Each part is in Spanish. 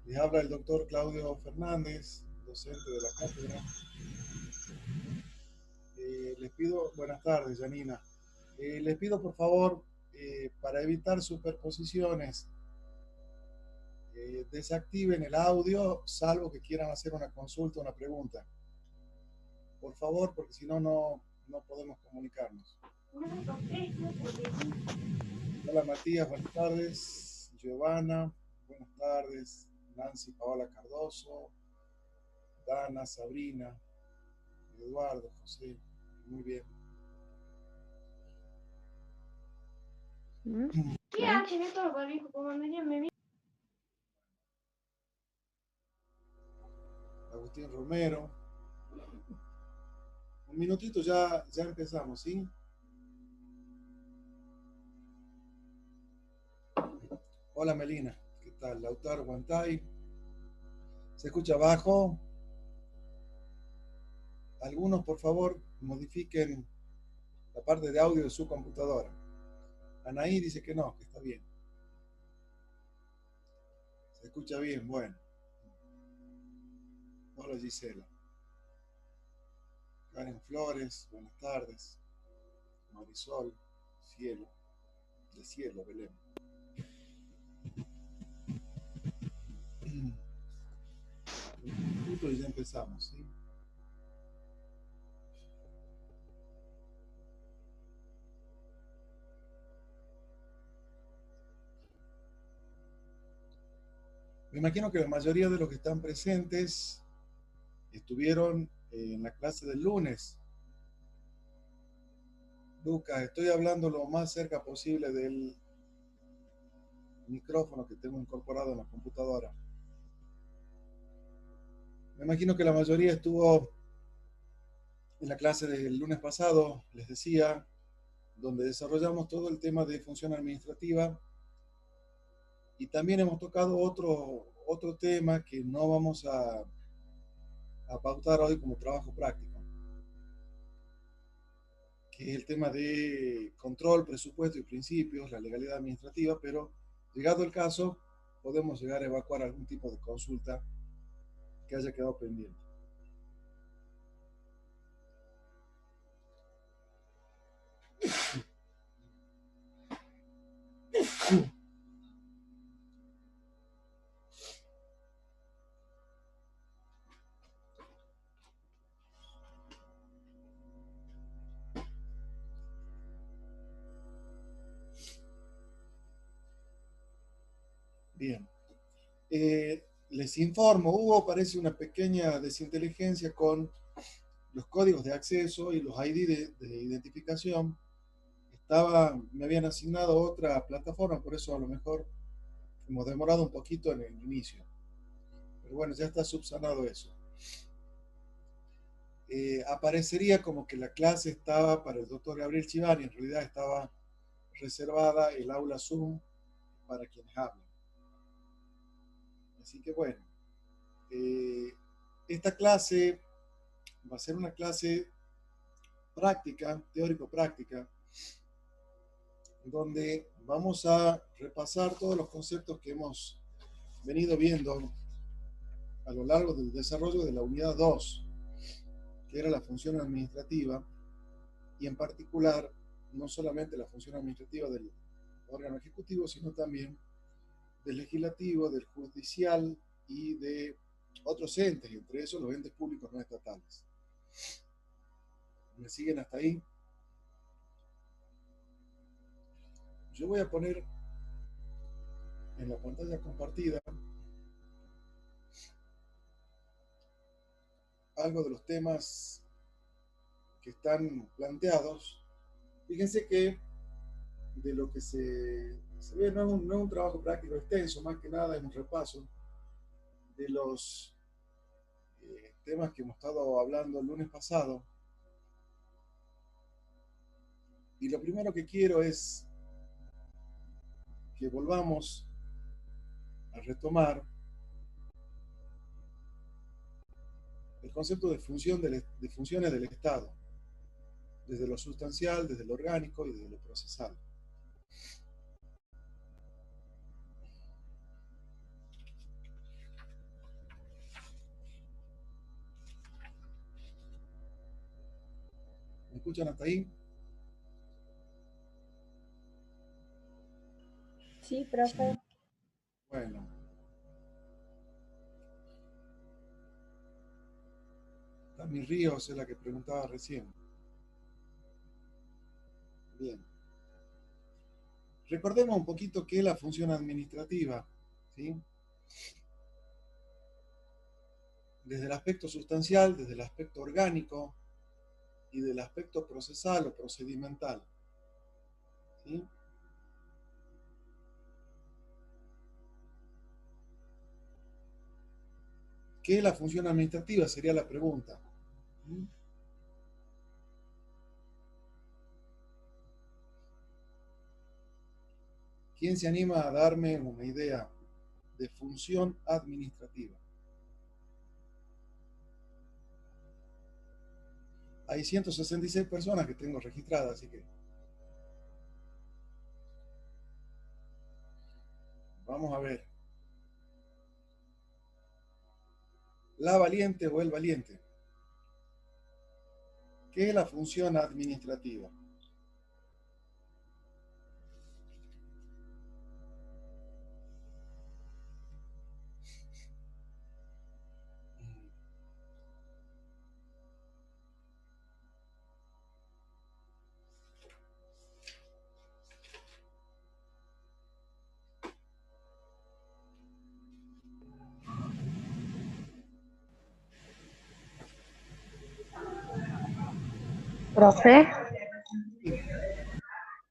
Les habla el doctor Claudio Fernández, docente de la cátedra. Les pido, buenas tardes, Janina. Les pido por favor, para evitar superposiciones, desactiven el audio, salvo que quieran hacer una consulta o una pregunta. Por favor, porque si no, no podemos comunicarnos. Hola Matías, buenas tardes. Giovanna, buenas tardes. Nancy Paola Cardoso, Dana, Sabrina, Eduardo, José, muy bien. Agustín Romero. Un minutito, ya empezamos, ¿sí? Hola Melina, ¿qué tal? Lautaro Guantay. ¿Se escucha bajo? Algunos, por favor, modifiquen la parte de audio de su computadora. Anaí dice que no, que está bien. Se escucha bien, bueno. Hola Gisela. Karen Flores, buenas tardes. Marisol, cielo, de cielo, Belén. Un minuto y ya empezamos, ¿sí? Me imagino que la mayoría de los que están presentes estuvieron en la clase del lunes. Lucas, estoy hablando lo más cerca posible del micrófono que tengo incorporado en la computadora. Me imagino que la mayoría estuvo en la clase del lunes pasado, les decía, donde desarrollamos todo el tema de función administrativa y también hemos tocado otro tema que no vamos a pautar hoy como trabajo práctico, que es el tema de control, presupuesto y principios, la legalidad administrativa, pero llegado el caso podemos llegar a evacuar algún tipo de consulta que haya quedado pendiente. Bien. Les informo, hubo parece una pequeña desinteligencia con los códigos de acceso y los ID de identificación. Me habían asignado otra plataforma, por eso a lo mejor hemos demorado un poquito en el inicio. Pero bueno, ya está subsanado eso. Aparecería como que la clase estaba para el doctor Gabriel Chivar y en realidad estaba reservada el aula Zoom para quienes hablan. Así que bueno, esta clase va a ser una clase práctica, teórico-práctica, donde vamos a repasar todos los conceptos que hemos venido viendo a lo largo del desarrollo de la unidad 2, que era la función administrativa, y en particular no solamente la función administrativa del órgano ejecutivo, sino también del legislativo, del judicial y de otros entes, entre esos los entes públicos no estatales. ¿Me siguen hasta ahí? Yo voy a poner en la pantalla compartida algo de los temas que están planteados. Fíjense que de lo que se ve no es un trabajo práctico extenso, más que nada es un repaso de los temas que hemos estado hablando el lunes pasado. Y lo primero que quiero es que volvamos a retomar concepto de funciones del Estado, desde lo sustancial, desde lo orgánico y desde lo procesal. ¿Me escuchan hasta ahí? Sí, profe. Bueno. Tami Ríos es la que preguntaba recién. Bien. Recordemos un poquito qué es la función administrativa, ¿sí? Desde el aspecto sustancial, desde el aspecto orgánico y del aspecto procesal o procedimental, ¿sí? ¿Qué es la función administrativa? Sería la pregunta. ¿Quién se anima a darme una idea de función administrativa? Hay 166 personas que tengo registradas, así que vamos a ver. La valiente o el valiente. ¿Qué es la función administrativa? Profe, Sí,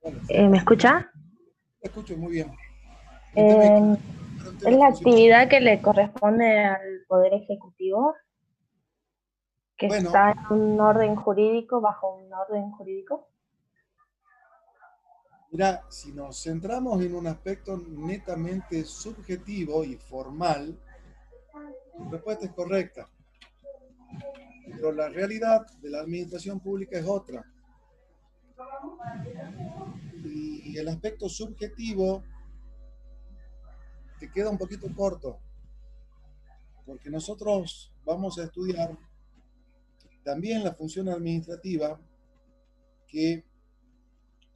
bueno, ¿me escucha? te escucho muy bien. El tema es que Eh, durante es la la función. actividad que le corresponde al Poder Ejecutivo, que Bueno, está en un orden jurídico, bajo un orden jurídico. mira, si nos centramos en un aspecto netamente subjetivo y formal, tu respuesta es correcta. Pero la realidad de la administración pública es otra. Y el aspecto subjetivo te queda un poquito corto, porque nosotros vamos a estudiar también la función administrativa que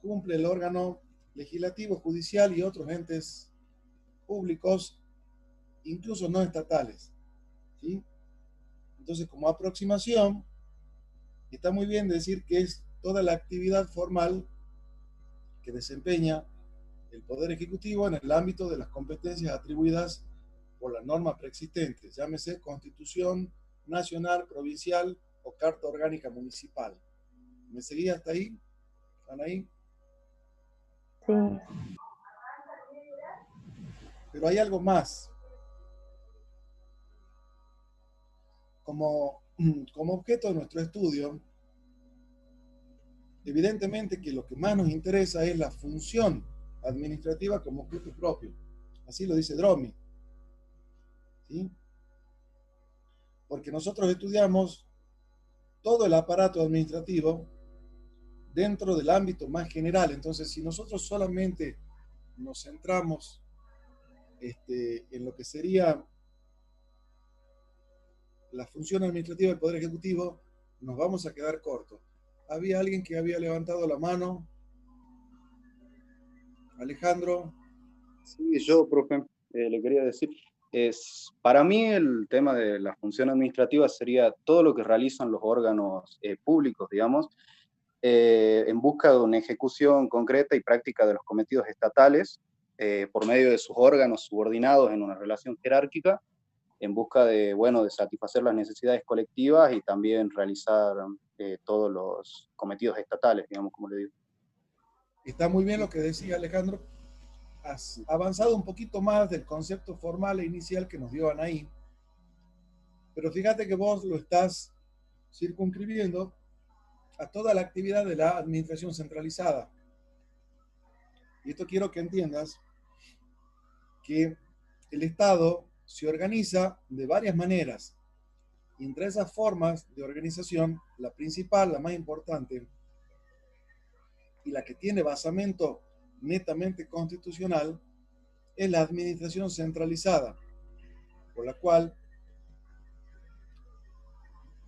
cumple el órgano legislativo, judicial y otros entes públicos, incluso no estatales, ¿sí? Entonces, como aproximación, está muy bien decir que es toda la actividad formal que desempeña el Poder Ejecutivo en el ámbito de las competencias atribuidas por la norma preexistente, llámese Constitución Nacional, Provincial o Carta Orgánica Municipal. ¿Me seguía hasta ahí? ¿Están ahí? Sí. Pero hay algo más. Como, como objeto de nuestro estudio, evidentemente que lo que más nos interesa es la función administrativa como objeto propio. Así lo dice Dromi, ¿sí? Porque nosotros estudiamos todo el aparato administrativo dentro del ámbito más general. Entonces, si nosotros solamente nos centramos en lo que sería la función administrativa del Poder Ejecutivo, nos vamos a quedar cortos. Había alguien que había levantado la mano. Alejandro. Sí, yo, profe, le quería decir, para mí el tema de la función administrativa sería todo lo que realizan los órganos públicos, digamos, en busca de una ejecución concreta y práctica de los cometidos estatales por medio de sus órganos subordinados en una relación jerárquica, en busca de, bueno, de satisfacer las necesidades colectivas y también realizar todos los cometidos estatales, digamos, como le digo. Está muy bien lo que decía Alejandro. Has avanzado un poquito más del concepto formal e inicial que nos dio Anaí, pero fíjate que vos lo estás circunscribiendo a toda la actividad de la administración centralizada. Y esto quiero que entiendas que el Estado se organiza de varias maneras. Y entre esas formas de organización, la principal, la más importante, y la que tiene basamento netamente constitucional, es la administración centralizada, por la cual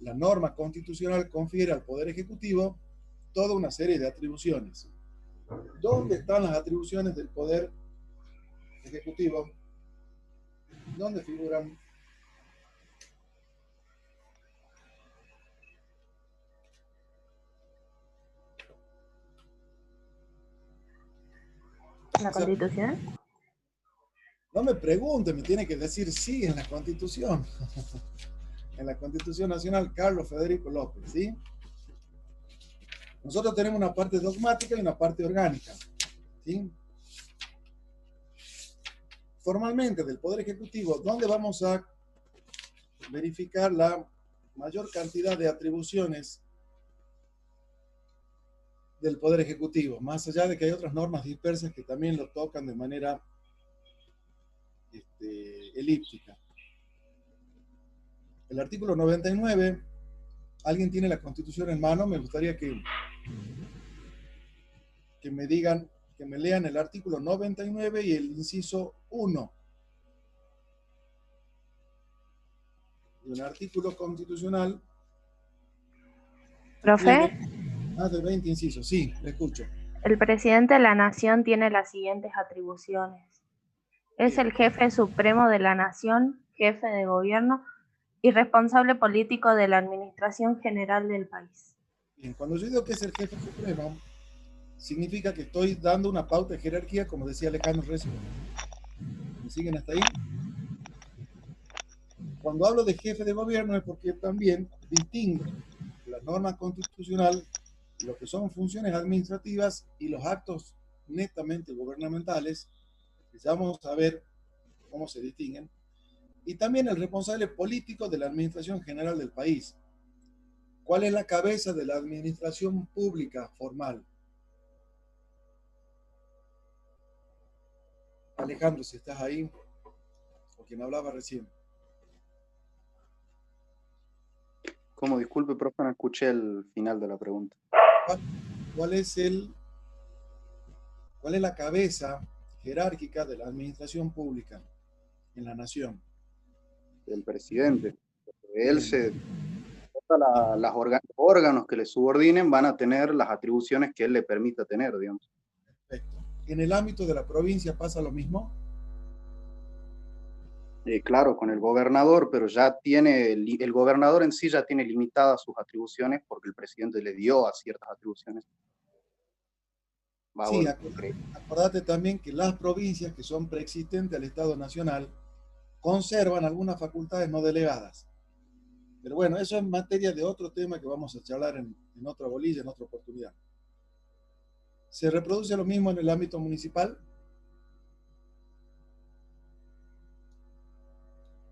la norma constitucional confiere al Poder Ejecutivo toda una serie de atribuciones. ¿Dónde están las atribuciones del Poder Ejecutivo? ¿Dónde figuran? ¿La Constitución? No me pregunte, me tiene que decir sí en la Constitución. En la Constitución Nacional, Carlos Federico López, ¿sí? Nosotros tenemos una parte dogmática y una parte orgánica, ¿sí? Formalmente, del Poder Ejecutivo, ¿dónde vamos a verificar la mayor cantidad de atribuciones del Poder Ejecutivo? Más allá de que hay otras normas dispersas que también lo tocan de manera elíptica. El artículo 99, ¿alguien tiene la Constitución en mano? Me gustaría que me digan, que me lean el artículo 99 y el inciso 1. De un artículo constitucional. Profe. Más de 20 incisos. Sí, le escucho. El presidente de la Nación tiene las siguientes atribuciones. Es el jefe supremo de la Nación, jefe de gobierno y responsable político de la administración general del país. Bien, cuando yo digo que es el jefe supremo, significa que estoy dando una pauta de jerarquía, como decía Alejandro recién. ¿Me siguen hasta ahí? Cuando hablo de jefe de gobierno es porque también distingo la norma constitucional, lo que son funciones administrativas y los actos netamente gubernamentales, que ya vamos a ver cómo se distinguen, y también el responsable político de la administración general del país. ¿Cuál es la cabeza de la administración pública formal? Alejandro, si estás ahí, o quien hablaba recién. ¿Cómo? Disculpe, profe, no escuché el final de la pregunta. ¿Cuál es la cabeza jerárquica de la administración pública en la nación? El presidente. Él se... los órganos que le subordinen van a tener las atribuciones que él le permita tener, digamos. Perfecto. ¿En el ámbito de la provincia pasa lo mismo? Claro, con el gobernador, pero ya tiene, el gobernador en sí ya tiene limitadas sus atribuciones porque el presidente le dio a ciertas atribuciones. Sí, acordate también que las provincias que son preexistentes al Estado Nacional conservan algunas facultades no delegadas. Pero bueno, eso es materia de otro tema que vamos a charlar en otra bolilla, en otra oportunidad. ¿Se reproduce lo mismo en el ámbito municipal?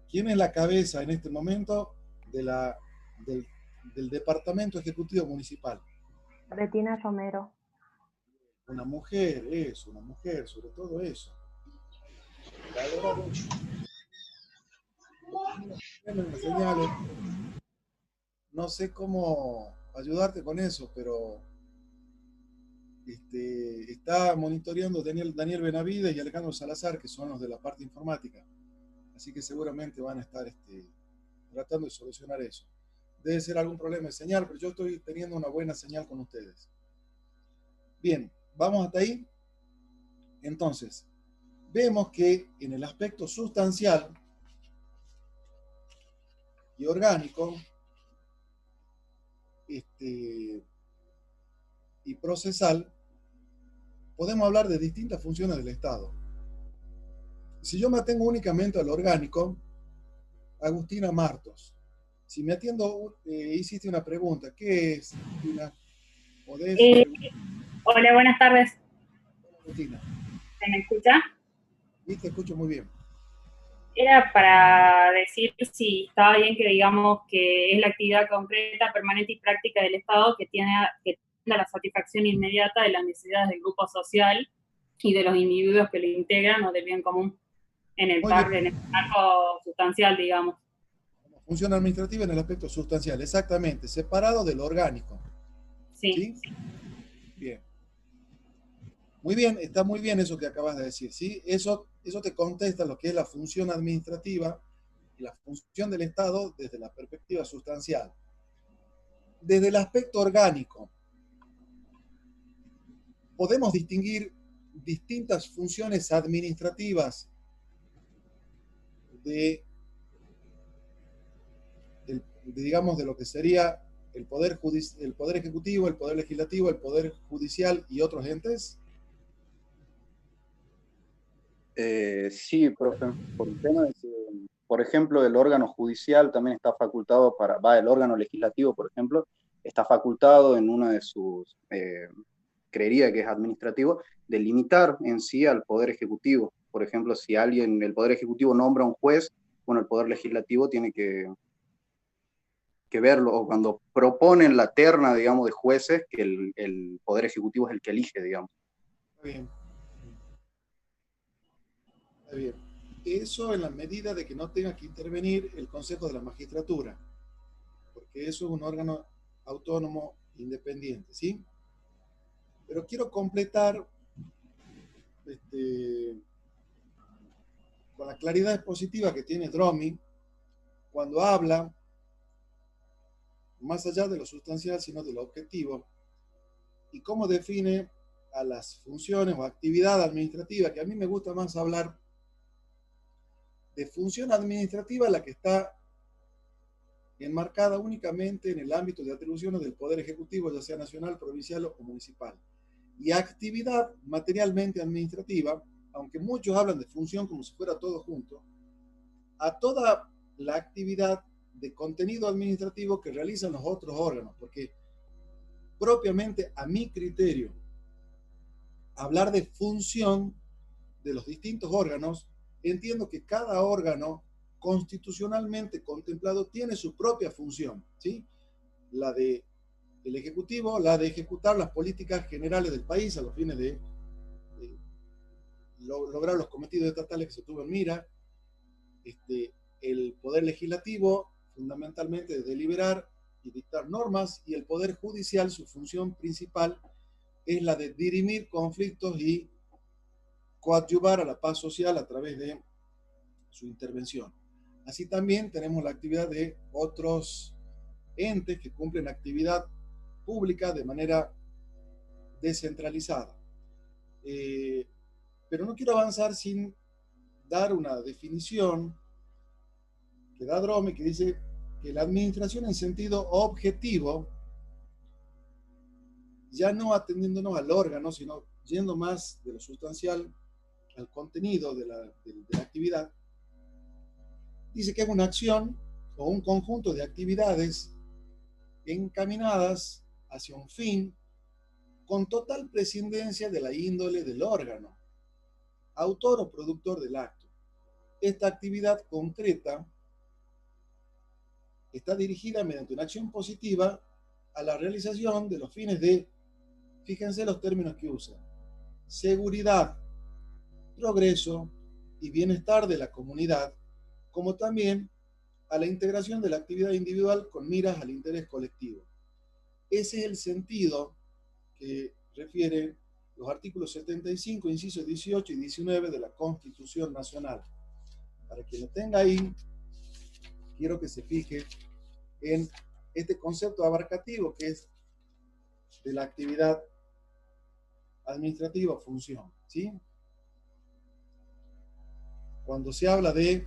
¿Quién es la cabeza en este momento del Departamento Ejecutivo Municipal? Betina Romero. Una mujer, sobre todo eso. Me señales. No sé cómo ayudarte con eso, pero está monitoreando Daniel Benavides y Alejandro Salazar, que son los de la parte informática. Así que seguramente van a estar tratando de solucionar eso. Debe ser algún problema de señal, pero yo estoy teniendo una buena señal con ustedes. Bien, ¿vamos hasta ahí? Entonces, vemos que en el aspecto sustancial y orgánico y procesal, podemos hablar de distintas funciones del Estado. Si yo me atengo únicamente al orgánico, Agustina Martos. Si me atiendo, hiciste una pregunta. ¿Qué es, Agustina? Hola, buenas tardes. Hola, Agustina. ¿Se me escucha? Sí, te escucho muy bien. Era para decir si estaba bien que digamos que es la actividad concreta, permanente y práctica del Estado que tiene la satisfacción inmediata de las necesidades del grupo social y de los individuos que lo integran o del bien común en el marco sustancial, digamos. función administrativa en el aspecto sustancial, exactamente, separado de lo orgánico. Sí. ¿Sí? Bien. Muy bien, está muy bien eso que acabas de decir, ¿sí? Eso te contesta lo que es la función administrativa y la función del Estado desde la perspectiva sustancial. Desde el aspecto orgánico, podemos distinguir distintas funciones administrativas digamos, de lo que sería el poder ejecutivo, el poder legislativo, el poder judicial y otros entes. Sí, profe, por el tema de que, por ejemplo, el órgano judicial también está facultado el órgano legislativo, por ejemplo, está facultado en una de sus, creería que es administrativo, de limitar en sí al poder ejecutivo. Por ejemplo, si el poder ejecutivo nombra a un juez, bueno, el poder legislativo tiene que verlo, o cuando proponen la terna, digamos, de jueces, que el poder ejecutivo es el que elige, digamos. Está bien. Está bien. Eso en la medida de que no tenga que intervenir el Consejo de la Magistratura, porque eso es un órgano autónomo independiente, ¿sí? Pero quiero completar con la claridad expositiva que tiene Dromi cuando habla, más allá de lo sustancial, sino de lo objetivo, y cómo define a las funciones o actividad administrativa, que a mí me gusta más hablar de función administrativa, la que está enmarcada únicamente en el ámbito de atribuciones del Poder Ejecutivo, ya sea nacional, provincial o municipal. Y actividad materialmente administrativa, aunque muchos hablan de función como si fuera todo junto, a toda la actividad de contenido administrativo que realizan los otros órganos, porque propiamente a mi criterio, hablar de función de los distintos órganos, entiendo que cada órgano constitucionalmente contemplado tiene su propia función, ¿sí? La de el Ejecutivo, la de ejecutar las políticas generales del país a los fines de lograr los cometidos estatales que se tuvo en mira. El Poder Legislativo, fundamentalmente, de deliberar y dictar normas, y el Poder Judicial, su función principal es la de dirimir conflictos y coadyuvar a la paz social a través de su intervención. Así también tenemos la actividad de otros entes que cumplen actividad pública de manera descentralizada. Pero no quiero avanzar sin dar una definición que da Dromi, que dice que la administración en sentido objetivo, ya no atendiéndonos al órgano, sino yendo más de lo sustancial al contenido de la actividad, dice que es una acción o un conjunto de actividades encaminadas hacia un fin con total prescindencia de la índole del órgano, autor o productor del acto. Esta actividad concreta está dirigida mediante una acción positiva a la realización de los fines de, fíjense los términos que usa, seguridad, progreso y bienestar de la comunidad, como también a la integración de la actividad individual con miras al interés colectivo. Ese es el sentido que refieren los artículos 75, incisos 18 y 19 de la Constitución Nacional. Para quien lo tenga ahí, quiero que se fije en este concepto abarcativo que es de la actividad administrativa o función, ¿sí? Cuando se habla de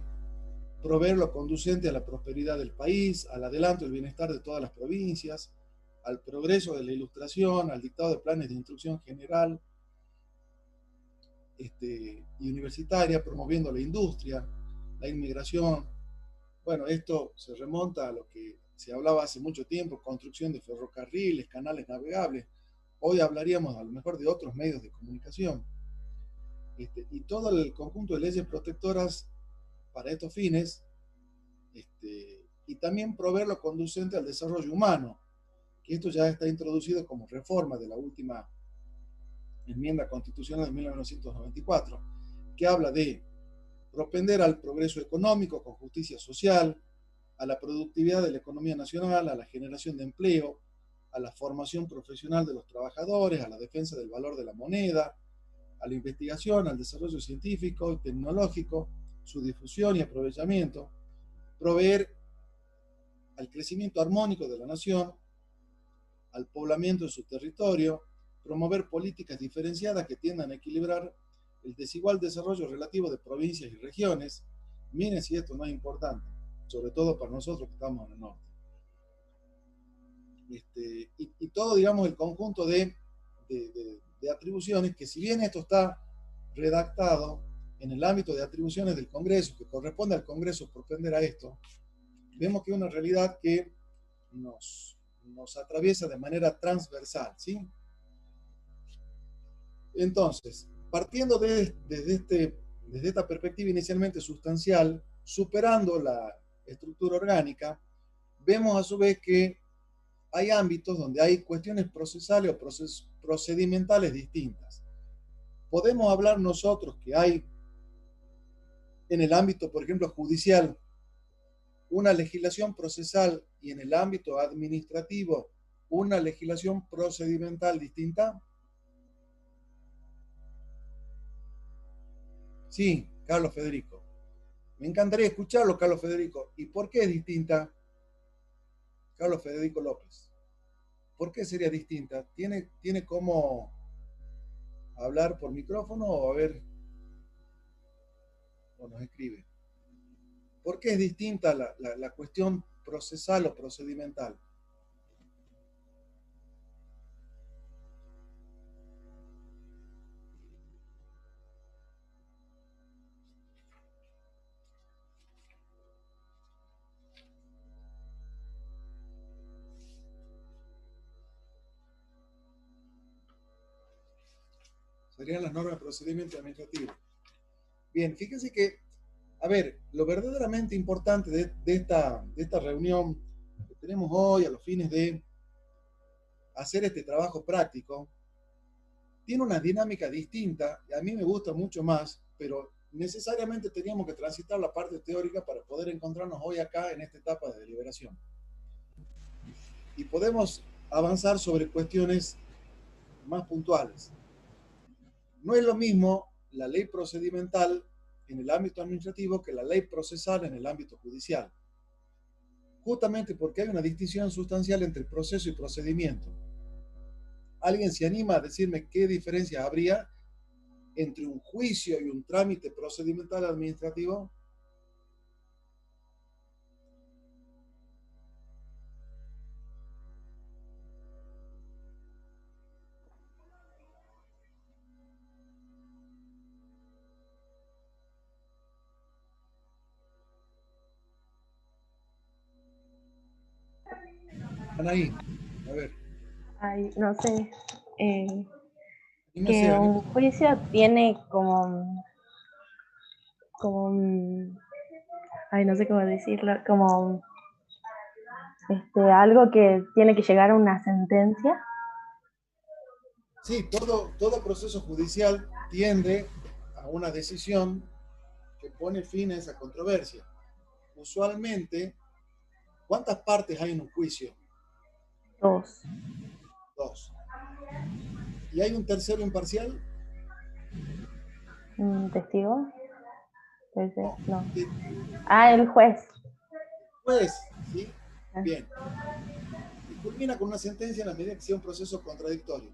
proveer lo conducente a la prosperidad del país, al adelanto del bienestar de todas las provincias, al progreso de la ilustración, al dictado de planes de instrucción general y universitaria, promoviendo la industria, la inmigración. Bueno, esto se remonta a lo que se hablaba hace mucho tiempo, construcción de ferrocarriles, canales navegables. Hoy hablaríamos a lo mejor de otros medios de comunicación. Y todo el conjunto de leyes protectoras para estos fines, y también proveer lo conducente al desarrollo humano, que esto ya está introducido como reforma de la última enmienda constitucional de 1994, que habla de propender al progreso económico con justicia social, a la productividad de la economía nacional, a la generación de empleo, a la formación profesional de los trabajadores, a la defensa del valor de la moneda, a la investigación, al desarrollo científico y tecnológico, su difusión y aprovechamiento, proveer al crecimiento armónico de la nación, al poblamiento de su territorio, promover políticas diferenciadas que tiendan a equilibrar el desigual desarrollo relativo de provincias y regiones. Miren si esto no es importante, sobre todo para nosotros que estamos en el norte. Y todo, digamos, el conjunto de atribuciones, que si bien esto está redactado en el ámbito de atribuciones del Congreso, que corresponde al Congreso propender a esto, vemos que es una realidad que nos atraviesa de manera transversal, ¿sí? Entonces, partiendo desde esta perspectiva inicialmente sustancial, superando la estructura orgánica, vemos a su vez que hay ámbitos donde hay cuestiones procesales o procedimentales distintas. Podemos hablar nosotros que hay en el ámbito, por ejemplo, judicial, una legislación procesal y en el ámbito administrativo una legislación procedimental distinta. Sí, Carlos Federico. Me encantaría escucharlo, Carlos Federico. ¿Y por qué es distinta? Carlos Federico López. ¿Por qué sería distinta? ¿Tiene cómo hablar por micrófono o a ver? O nos escribe. ¿Por qué es distinta la cuestión procesal o procedimental? Serían las normas de procedimiento administrativo. Bien, fíjense que, a ver, lo verdaderamente importante de esta reunión que tenemos hoy a los fines de hacer este trabajo práctico, tiene una dinámica distinta, y a mí me gusta mucho más, pero necesariamente teníamos que transitar la parte teórica para poder encontrarnos hoy acá en esta etapa de deliberación. Y podemos avanzar sobre cuestiones más puntuales. No es lo mismo la ley procedimental en el ámbito administrativo que la ley procesal en el ámbito judicial. Justamente porque hay una distinción sustancial entre proceso y procedimiento. ¿Alguien se anima a decirme qué diferencia habría entre un juicio y un trámite procedimental administrativo? Anaí, a ver. Ay, no sé. Anímese, Que un anímese. juicio tiene ay, no sé cómo decirlo, como algo que tiene que llegar a una sentencia. Sí, todo proceso judicial tiende a una decisión que pone fin a esa controversia. Usualmente, ¿cuántas partes hay en un juicio? Dos. Dos. ¿Y hay un tercero imparcial? ¿Un testigo? Puede ser, no. El El juez. juez, ¿sí? Bien. Y culmina con una sentencia en la medida que sea un proceso contradictorio.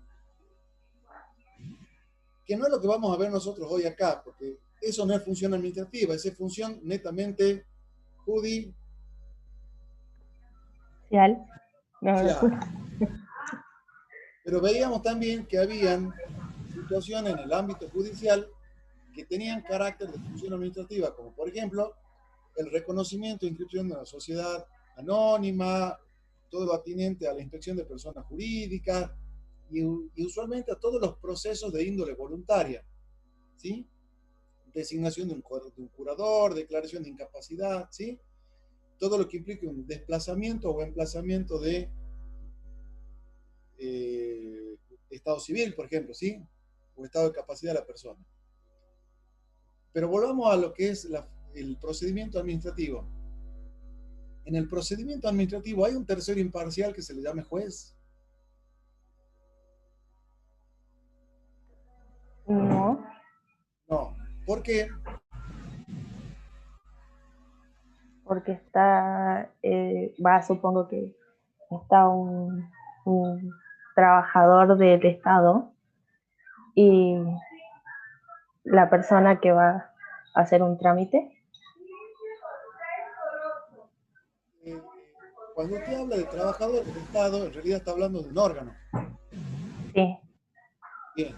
Que no es lo que vamos a ver nosotros hoy acá, porque eso no es función administrativa, esa es función netamente judicial. No. Pero veíamos también que habían situaciones en el ámbito judicial que tenían carácter de función administrativa, como por ejemplo el reconocimiento e inscripción de una sociedad anónima, todo lo atinente a la inspección de personas jurídicas y usualmente a todos los procesos de índole voluntaria, ¿sí? Designación de un curador, declaración de incapacidad, ¿sí? Todo lo que implique un desplazamiento o emplazamiento de estado civil, por ejemplo, ¿sí? O estado de capacidad de la persona. Pero volvamos a lo que es el procedimiento administrativo. En el procedimiento administrativo hay un tercero imparcial que se le llame juez. No, No. ¿Por qué? porque está, supongo que está un trabajador del Estado y la persona que va a hacer un trámite. Eh, Cuando usted habla de trabajador del Estado, en realidad está hablando de un órgano. Sí, Bien.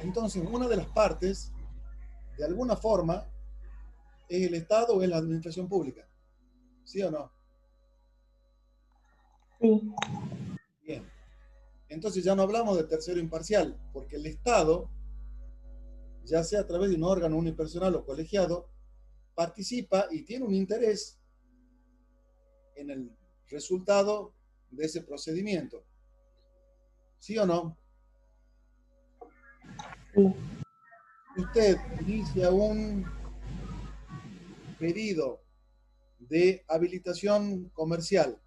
Entonces, una de las partes, de alguna forma, es el Estado o es la administración pública. ¿Sí o no? sí, Bien. Entonces ya no hablamos de tercero imparcial, porque el Estado, ya sea a través de un órgano unipersonal o colegiado, participa y tiene un interés en el resultado de ese procedimiento. ¿Sí o no? sí. Si usted inicia un pedido de habilitación comercial,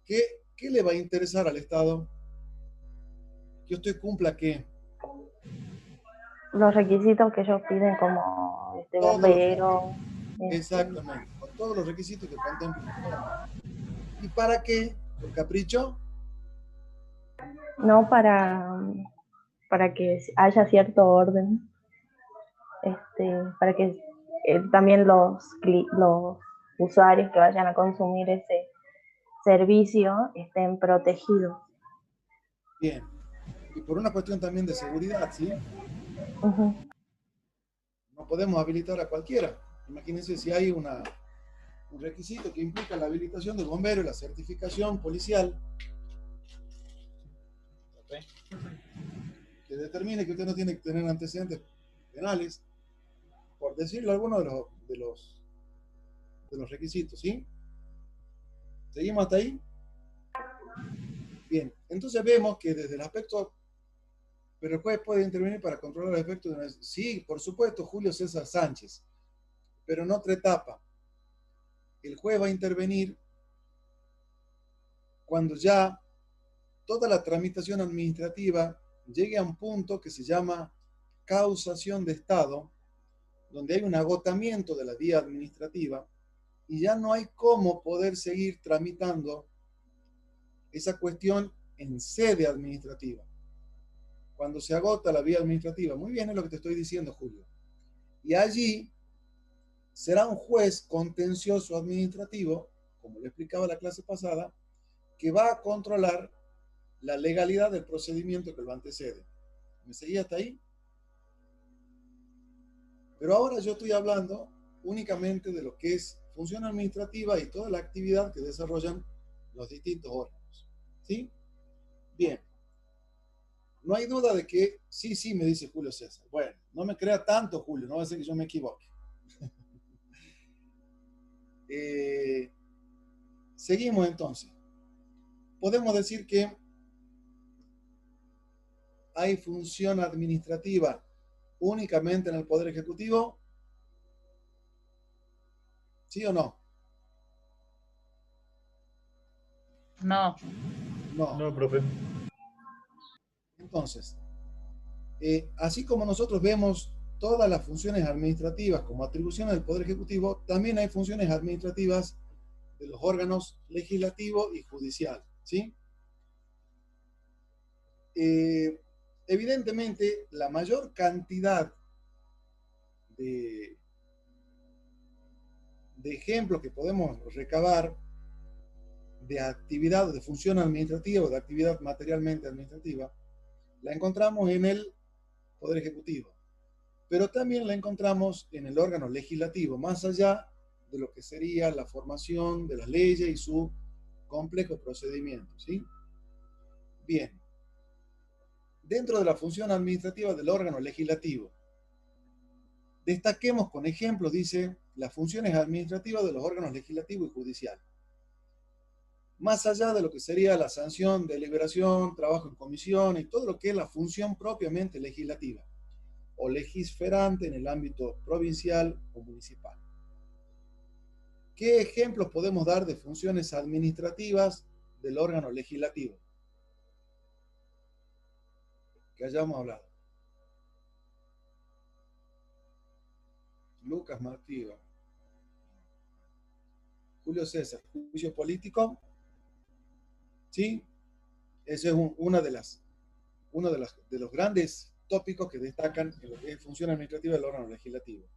¿qué le va a interesar al Estado? Que usted cumpla ¿qué? Los requisitos que ellos piden como Todos los bombero, exactamente, con todos los requisitos que contempla la norma. ¿Y para qué? ¿Por capricho? no para que haya cierto orden, para que también los usuarios que vayan a consumir ese servicio estén protegidos. Bien. Y por una cuestión también de seguridad, ¿sí? Uh-huh. No podemos habilitar a cualquiera. Imagínense si hay un requisito que implica la habilitación del bombero y la certificación policial que determine que usted no tiene que tener antecedentes penales, por decirlo alguno de los requisitos, ¿sí? ¿Seguimos hasta ahí? Bien, entonces vemos que desde el aspecto, pero el juez puede intervenir para controlar el efecto de una... Sí, por supuesto, Julio César Sánchez, pero en otra etapa. El juez va a intervenir cuando ya toda la tramitación administrativa llegue a un punto que se llama causación de Estado, donde hay un agotamiento de la vía administrativa y ya no hay cómo poder seguir tramitando esa cuestión en sede administrativa. Cuando se agota la vía administrativa, muy bien es lo que te estoy diciendo, Julio. Y allí será un juez contencioso administrativo, como le explicaba la clase pasada, que va a controlar la legalidad del procedimiento que lo antecede. ¿Me seguía hasta ahí? Pero ahora yo estoy hablando únicamente de lo que es función administrativa y toda la actividad que desarrollan los distintos órganos. ¿Sí? Bien. No hay duda de que sí, me dice Julio César. Bueno, no me crea tanto, Julio, no va a ser que yo me equivoque. Seguimos entonces. Podemos decir que hay función administrativa únicamente en el Poder Ejecutivo. ¿Sí o no? No. No. No, profe. Entonces, así como nosotros vemos todas las funciones administrativas como atribuciones del Poder Ejecutivo, también hay funciones administrativas de los órganos legislativo y judicial, ¿sí? Evidentemente, la mayor cantidad de ejemplos que podemos recabar de actividad, de función administrativa o de actividad materialmente administrativa, la encontramos en el Poder Ejecutivo, pero también la encontramos en el órgano legislativo, más allá de lo que sería la formación de las leyes y su complejo procedimiento, ¿sí? Bien. Dentro de la función administrativa del órgano legislativo, destaquemos con ejemplos, dice, las funciones administrativas de los órganos legislativo y judicial. Más allá de lo que sería la sanción, deliberación, trabajo en comisión y todo lo que es la función propiamente legislativa o legisferante en el ámbito provincial o municipal. ¿Qué ejemplos podemos dar de funciones administrativas del órgano legislativo que hayamos hablado? Lucas Martí. Julio César, juicio político. ¿Sí? Ese es uno de los grandes tópicos que destacan en lo que es función administrativa del órgano legislativo.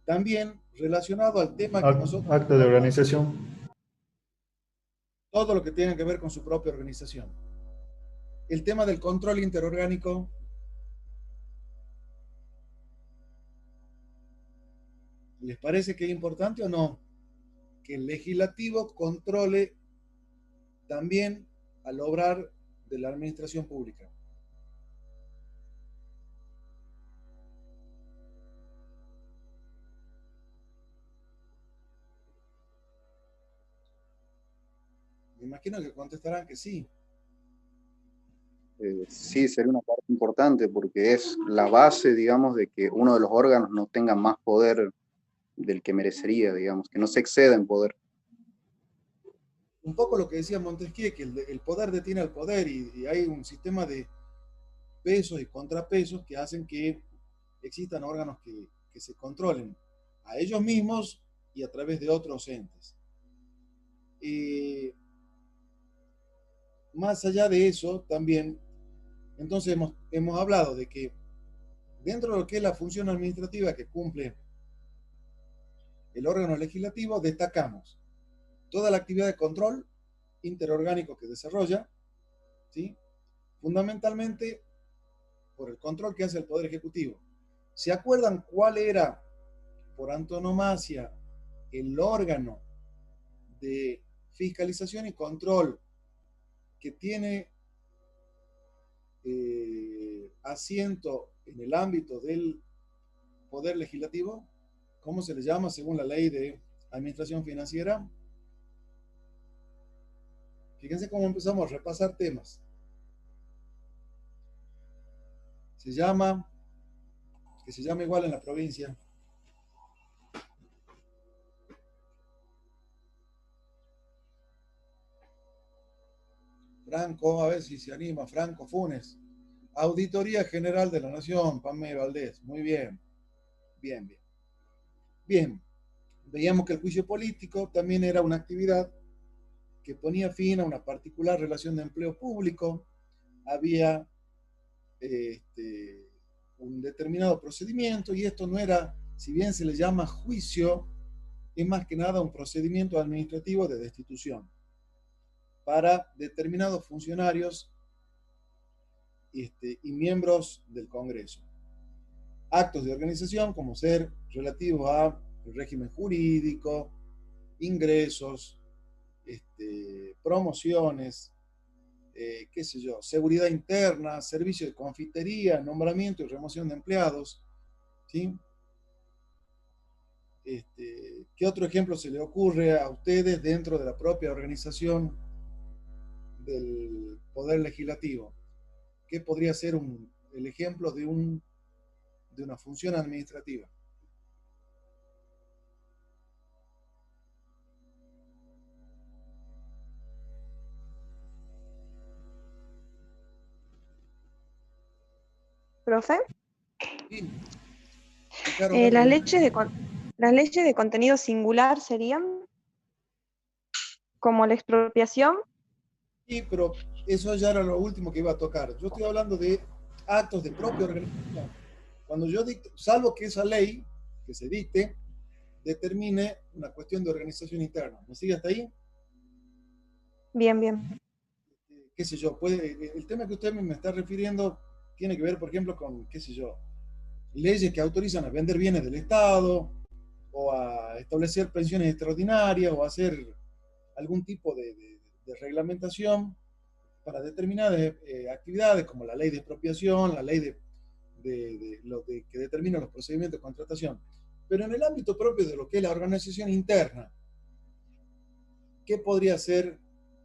También relacionado al tema que nosotros... Acta de organización. Todo lo que tiene que ver con su propia organización. El tema del control interorgánico. ¿Les parece que es importante o no? Que el legislativo controle también al obrar de la administración pública. Me imagino que contestarán que sí. Sí, sería una parte importante porque es la base, digamos, de que uno de los órganos no tenga más poder del que merecería, digamos, que no se exceda en poder. Un poco lo que decía Montesquieu, que el poder detiene al poder y hay un sistema de pesos y contrapesos que hacen que existan órganos que se controlen a ellos mismos y a través de otros entes. Más allá de eso, también, entonces hemos hablado de que dentro de lo que es la función administrativa que cumple el órgano legislativo, destacamos toda la actividad de control interorgánico que desarrolla, ¿sí? Fundamentalmente por el control que hace el Poder Ejecutivo. ¿Se acuerdan cuál era, por antonomasia, el órgano de fiscalización y control que tiene asiento en el ámbito del Poder Legislativo? ¿Cómo se le llama según la ley de administración financiera? Fíjense cómo empezamos a repasar temas. Que se llama igual en la provincia. Franco, a ver si se anima, Franco Funes. Auditoría General de la Nación, Pamé Valdés. Muy bien. Bien, bien. Bien. Veíamos que el juicio político también era una actividad que ponía fin a una particular relación de empleo público. Había un determinado procedimiento y esto no era, si bien se le llama juicio, es más que nada un procedimiento administrativo de destitución para determinados funcionarios y miembros del Congreso. Actos de organización como ser relativos a el régimen jurídico, ingresos, promociones, qué sé yo, seguridad interna, servicio de confitería, nombramiento y remoción de empleados, ¿sí? ¿Qué otro ejemplo se le ocurre a ustedes dentro de la propia organización del Poder Legislativo? ¿Qué podría ser el ejemplo de una función administrativa? ¿Profe? Sí. Las leyes de contenido singular serían como la expropiación. Sí, pero eso ya era lo último que iba a tocar. Yo estoy hablando de actos de propia organización. Cuando yo dicto, salvo que esa ley que se dicte determine una cuestión de organización interna. ¿Me sigue hasta ahí? Bien, bien. Qué sé yo, el tema que usted me está refiriendo tiene que ver, por ejemplo, con, qué sé yo, leyes que autorizan a vender bienes del Estado o a establecer pensiones extraordinarias o a hacer algún tipo de reglamentación para determinadas actividades como la ley de expropiación, la ley que determina los procedimientos de contratación. Pero en el ámbito propio de lo que es la organización interna, ¿qué podría ser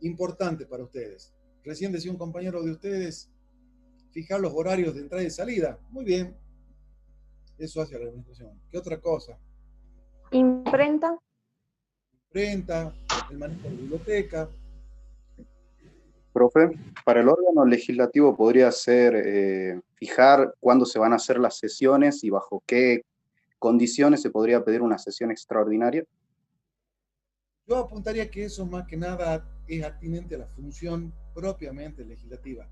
importante para ustedes? Recién decía un compañero de ustedes, fijar los horarios de entrada y salida. Muy bien. Eso hacia la administración. ¿Qué otra cosa? Imprenta. imprenta, el manejo de la biblioteca. Profe, para el órgano legislativo podría ser fijar cuándo se van a hacer las sesiones y bajo qué condiciones se podría pedir una sesión extraordinaria. Yo apuntaría que eso más que nada es atinente a la función propiamente legislativa.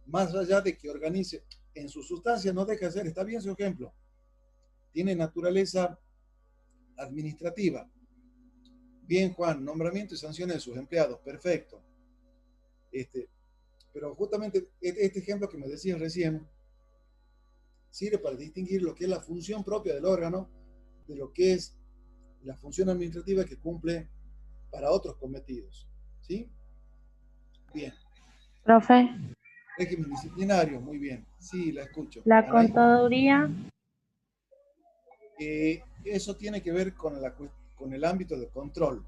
Más allá de que organice, en su sustancia no deja de ser, está bien su ejemplo, tiene naturaleza administrativa. Bien, Juan, nombramiento y sanciones de sus empleados, perfecto. Pero justamente este ejemplo que me decías recién sirve para distinguir lo que es la función propia del órgano de lo que es la función administrativa que cumple para otros cometidos. ¿Sí? Bien. Profe, Régimen disciplinario, muy bien. Sí, la escucho. la Anaí. contaduría, Eso tiene que ver con el ámbito de control.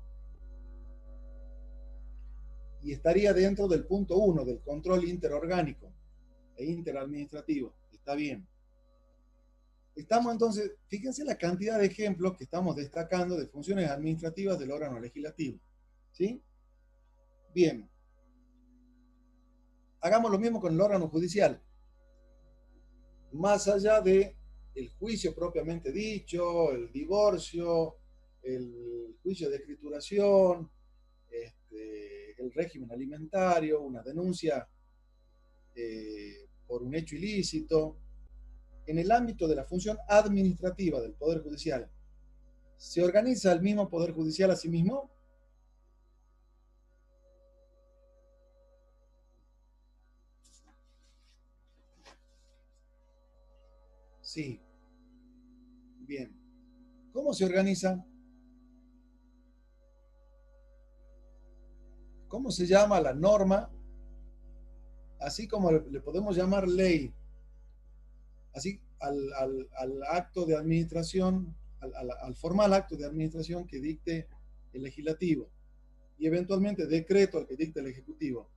Y estaría dentro del punto 1 del control interorgánico e interadministrativo. Está bien. Estamos entonces, fíjense la cantidad de ejemplos que estamos destacando de funciones administrativas del órgano legislativo. ¿Sí? Bien. Hagamos lo mismo con el órgano judicial. Más allá de el juicio propiamente dicho, el divorcio, el juicio de escrituración, el régimen alimentario, una denuncia por un hecho ilícito, en el ámbito de la función administrativa del Poder Judicial, ¿se organiza el mismo Poder Judicial a sí mismo? Sí. Bien. ¿Cómo se organiza? ¿Cómo se llama la norma? Así como le podemos llamar ley, así al acto de administración, al formal acto de administración que dicte el legislativo y eventualmente decreto al que dicte el ejecutivo.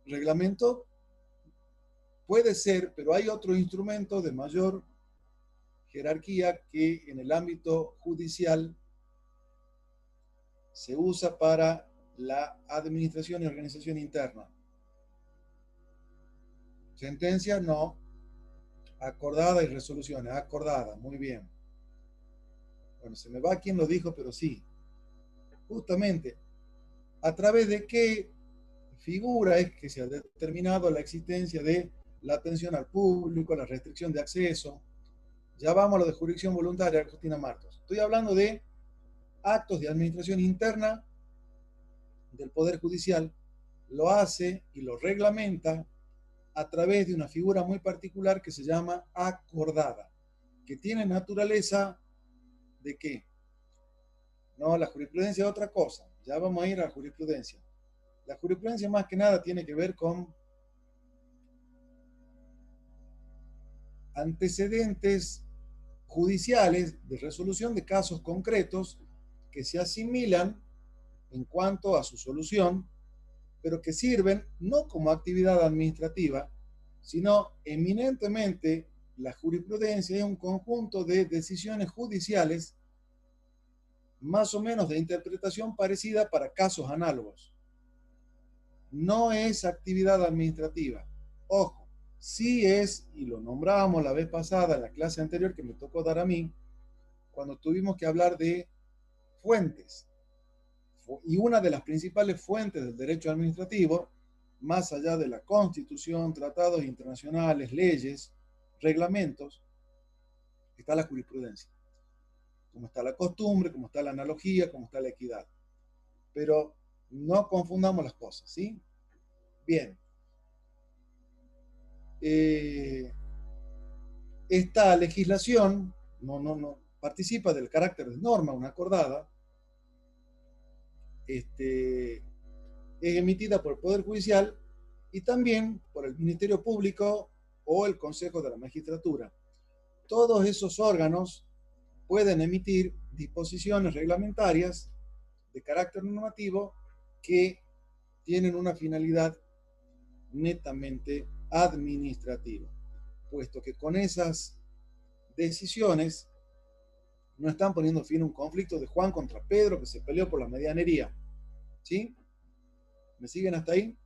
Reglamento puede ser, pero hay otro instrumento de mayor jerarquía que en el ámbito judicial se usa para la administración y organización interna. Sentencia, no. Acordada y resoluciones, acordada, muy bien. Bueno, se me va quien lo dijo, pero sí. Justamente, ¿a través de qué figura es que se ha determinado la existencia de la atención al público, la restricción de acceso? Ya vamos a lo de jurisdicción voluntaria, Agustina Martos. Estoy hablando de actos de administración interna del Poder Judicial. Lo hace y lo reglamenta a través de una figura muy particular que se llama acordada, que tiene naturaleza de qué. No, la jurisprudencia es otra cosa. Ya vamos a ir a la jurisprudencia. La jurisprudencia más que nada tiene que ver con antecedentes judiciales de resolución de casos concretos que se asimilan en cuanto a su solución, pero que sirven no como actividad administrativa, sino eminentemente la jurisprudencia es un conjunto de decisiones judiciales más o menos de interpretación parecida para casos análogos. No es actividad administrativa. Ojo, sí es, y lo nombrábamos la vez pasada en la clase anterior que me tocó dar a mí, cuando tuvimos que hablar de fuentes. Y una de las principales fuentes del derecho administrativo, más allá de la Constitución, tratados internacionales, leyes, reglamentos, está la jurisprudencia. Como está la costumbre, como está la analogía, como está la equidad. Pero no confundamos las cosas, ¿sí? Bien. Esta legislación no participa del carácter de norma, una acordada, es emitida por el Poder Judicial y también por el Ministerio Público o el Consejo de la Magistratura. Todos esos órganos pueden emitir disposiciones reglamentarias de carácter normativo que tienen una finalidad netamente administrativa, puesto que con esas decisiones No están poniendo fin a un conflicto de Juan contra Pedro que se peleó por la medianería. ¿Sí? ¿Me siguen hasta ahí?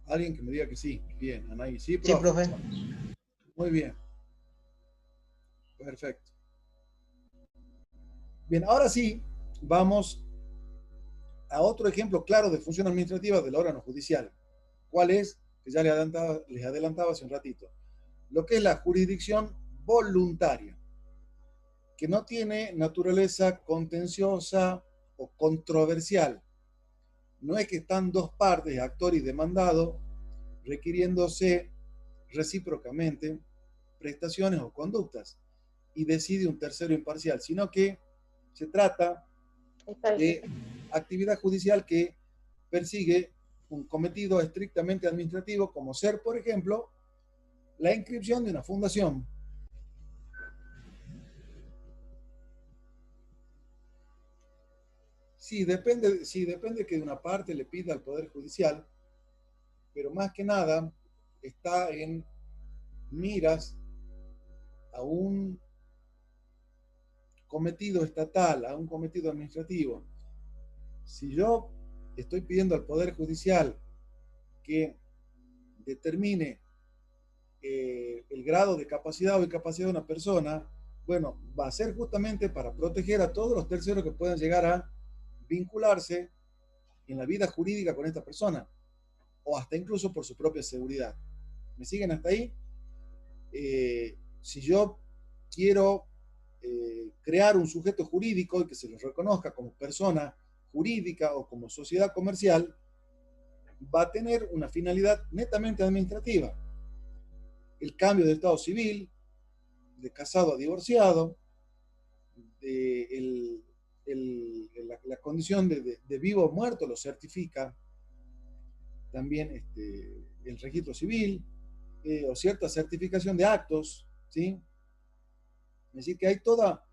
Alguien que me diga que sí. Bien, Anaí. ¿Sí, Sí, profe? profe. Muy bien. Perfecto. Bien, ahora sí, vamos a otro ejemplo claro de función administrativa del órgano judicial. ¿Cuál es? Que ya les adelantaba hace un ratito. Lo que es la jurisdicción voluntaria, que no tiene naturaleza contenciosa o controversial. No es que están dos partes, actor y demandado, requiriéndose recíprocamente prestaciones o conductas, y decide un tercero imparcial, sino que se trata de actividad judicial que persigue un cometido estrictamente administrativo, como ser, por ejemplo, la inscripción de una fundación. Sí, depende que de una parte le pida al Poder Judicial, pero más que nada está en miras a un cometido estatal, a un cometido administrativo. Si yo estoy pidiendo al Poder Judicial que determine el grado de capacidad o incapacidad de una persona, bueno, va a ser justamente para proteger a todos los terceros que puedan llegar a vincularse en la vida jurídica con esta persona, o hasta incluso por su propia seguridad. ¿Me siguen hasta ahí? Si yo quiero crear un sujeto jurídico y que se lo reconozca como persona jurídica o como sociedad comercial, va a tener una finalidad netamente administrativa. El cambio de estado civil, de casado a divorciado, de la condición de vivo o muerto lo certifica también el registro civil, o cierta certificación de actos, ¿sí? Es decir, que hay todo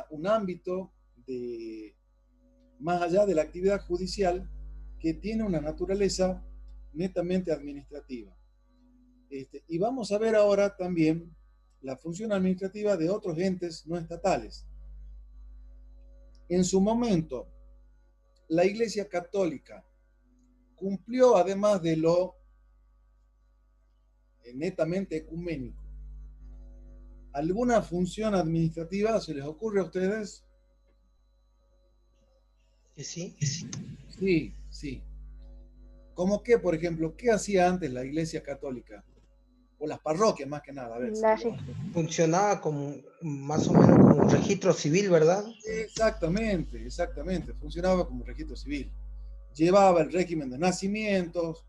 un ámbito de, más allá de la actividad judicial, que tiene una naturaleza netamente administrativa. Y vamos a ver ahora también la función administrativa de otros entes no estatales. En su momento, la Iglesia Católica cumplió, además de lo netamente ecuménico, ¿alguna función administrativa se les ocurre a ustedes? Sí. Sí, sí. ¿Cómo qué, por ejemplo? ¿Qué hacía antes la Iglesia Católica? O las parroquias, más que nada. A ver, Funcionaba como más o menos como un registro civil, ¿verdad? exactamente, exactamente. Funcionaba como registro civil. Llevaba el régimen de nacimientos,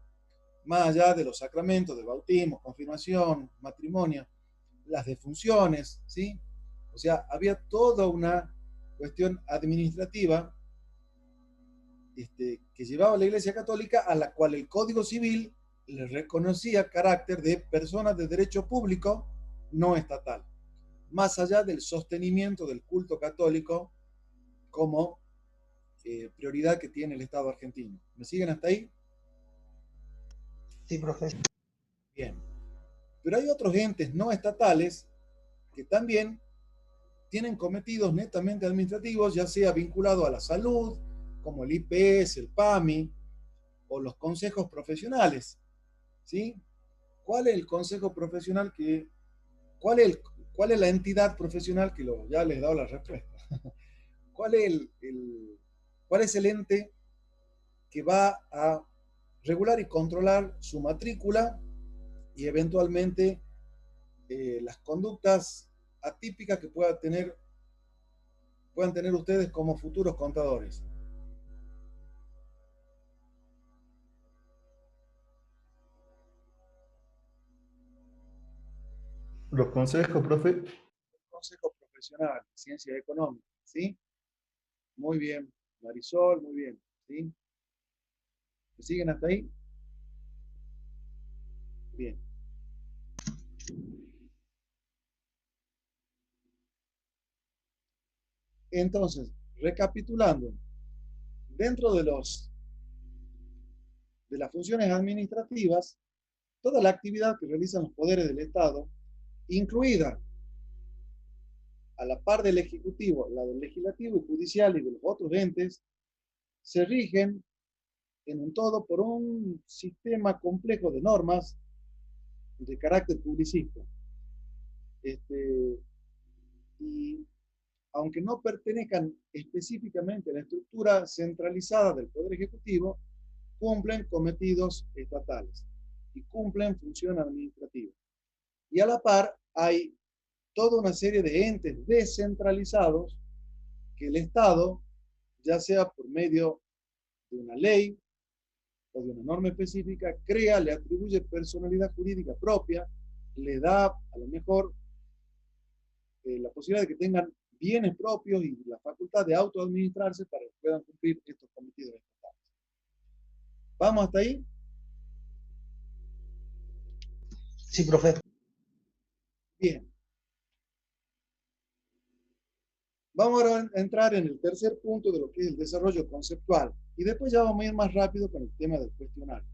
más allá de los sacramentos de bautismo, confirmación, matrimonio, las defunciones, ¿sí? O sea, había toda una cuestión administrativa que llevaba la Iglesia Católica, a la cual el Código Civil le reconocía carácter de personas de derecho público no estatal, más allá del sostenimiento del culto católico como prioridad que tiene el Estado argentino. ¿Me siguen hasta ahí? Sí, profe. Bien. Pero hay otros entes no estatales que también tienen cometidos netamente administrativos, ya sea vinculado a la salud, como el IPS, el PAMI, o los consejos profesionales, ¿sí? ¿Cuál es el consejo profesional cuál es la entidad profesional ya les he dado la respuesta? ¿Cuál es el ente que va a regular y controlar su matrícula y eventualmente las conductas atípicas que puedan tener ustedes como futuros contadores? Los consejos, profe. Consejo profesional, ciencias económicas, ¿sí? Muy bien, Marisol, muy bien, ¿sí? ¿Me siguen hasta ahí? Bien. Entonces, recapitulando, dentro de de las funciones administrativas toda la actividad que realizan los poderes del Estado, incluida a la par del Ejecutivo, la del Legislativo y Judicial y de los otros entes, se rigen en un todo por un sistema complejo de normas de carácter publicista. Y aunque no pertenezcan específicamente a la estructura centralizada del Poder Ejecutivo, cumplen cometidos estatales y cumplen función administrativa. Y a la par hay toda una serie de entes descentralizados que el Estado, ya sea por medio de una ley o de una norma específica, crea, le atribuye personalidad jurídica propia, le da a lo mejor la posibilidad de que tengan bienes propios y la facultad de autoadministrarse para que puedan cumplir estos cometidos estatales. ¿Vamos hasta ahí? Sí, profe. Bien. Vamos ahora a entrar en el tercer punto de lo que es el desarrollo conceptual. Y después ya vamos a ir más rápido con el tema del cuestionario.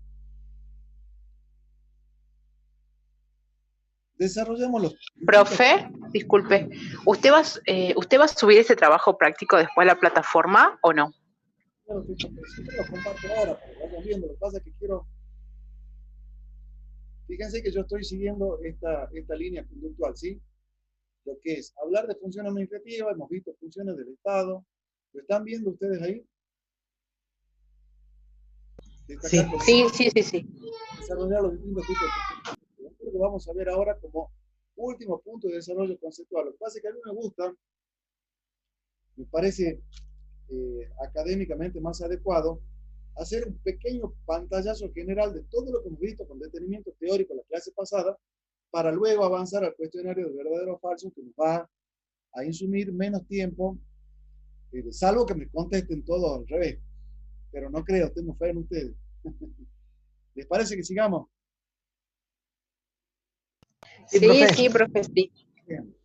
Desarrollamos los... Profe, disculpe, ¿usted va a subir ese trabajo práctico después a la plataforma o no? Claro, siempre lo comparto ahora para que vayan viendo. Lo que pasa es que quiero... Fíjense que yo estoy siguiendo esta línea conductual, ¿sí? Lo que es hablar de función administrativa, hemos visto funciones del Estado. ¿Lo están viendo ustedes ahí? Sí. Desarrollar los distintos tipos de conceptos. Esto es lo que vamos a ver ahora como último punto de desarrollo conceptual. Lo que pasa es que a mí me gusta, me parece académicamente más adecuado, hacer un pequeño pantallazo general de todo lo que hemos visto con detenimiento teórico en la clase pasada, para luego avanzar al cuestionario de verdadero o falso, que nos va a insumir menos tiempo, salvo que me contesten todo al revés. Pero no creo, tengo fe en ustedes. ¿Les parece que sigamos? Sí, profe, sí. Bien.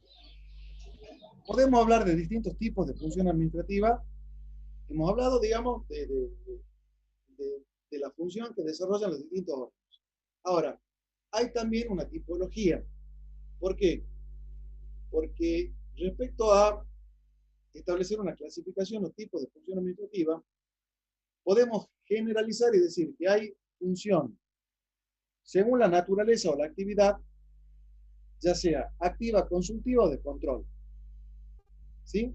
Podemos hablar de distintos tipos de función administrativa. Hemos hablado, digamos, de la función que desarrollan los distintos órganos. Ahora, hay también una tipología. ¿Por qué? Porque respecto a establecer una clasificación o tipo de función administrativa, podemos generalizar y decir que hay función según la naturaleza o la actividad, ya sea activa, consultiva o de control. ¿Sí?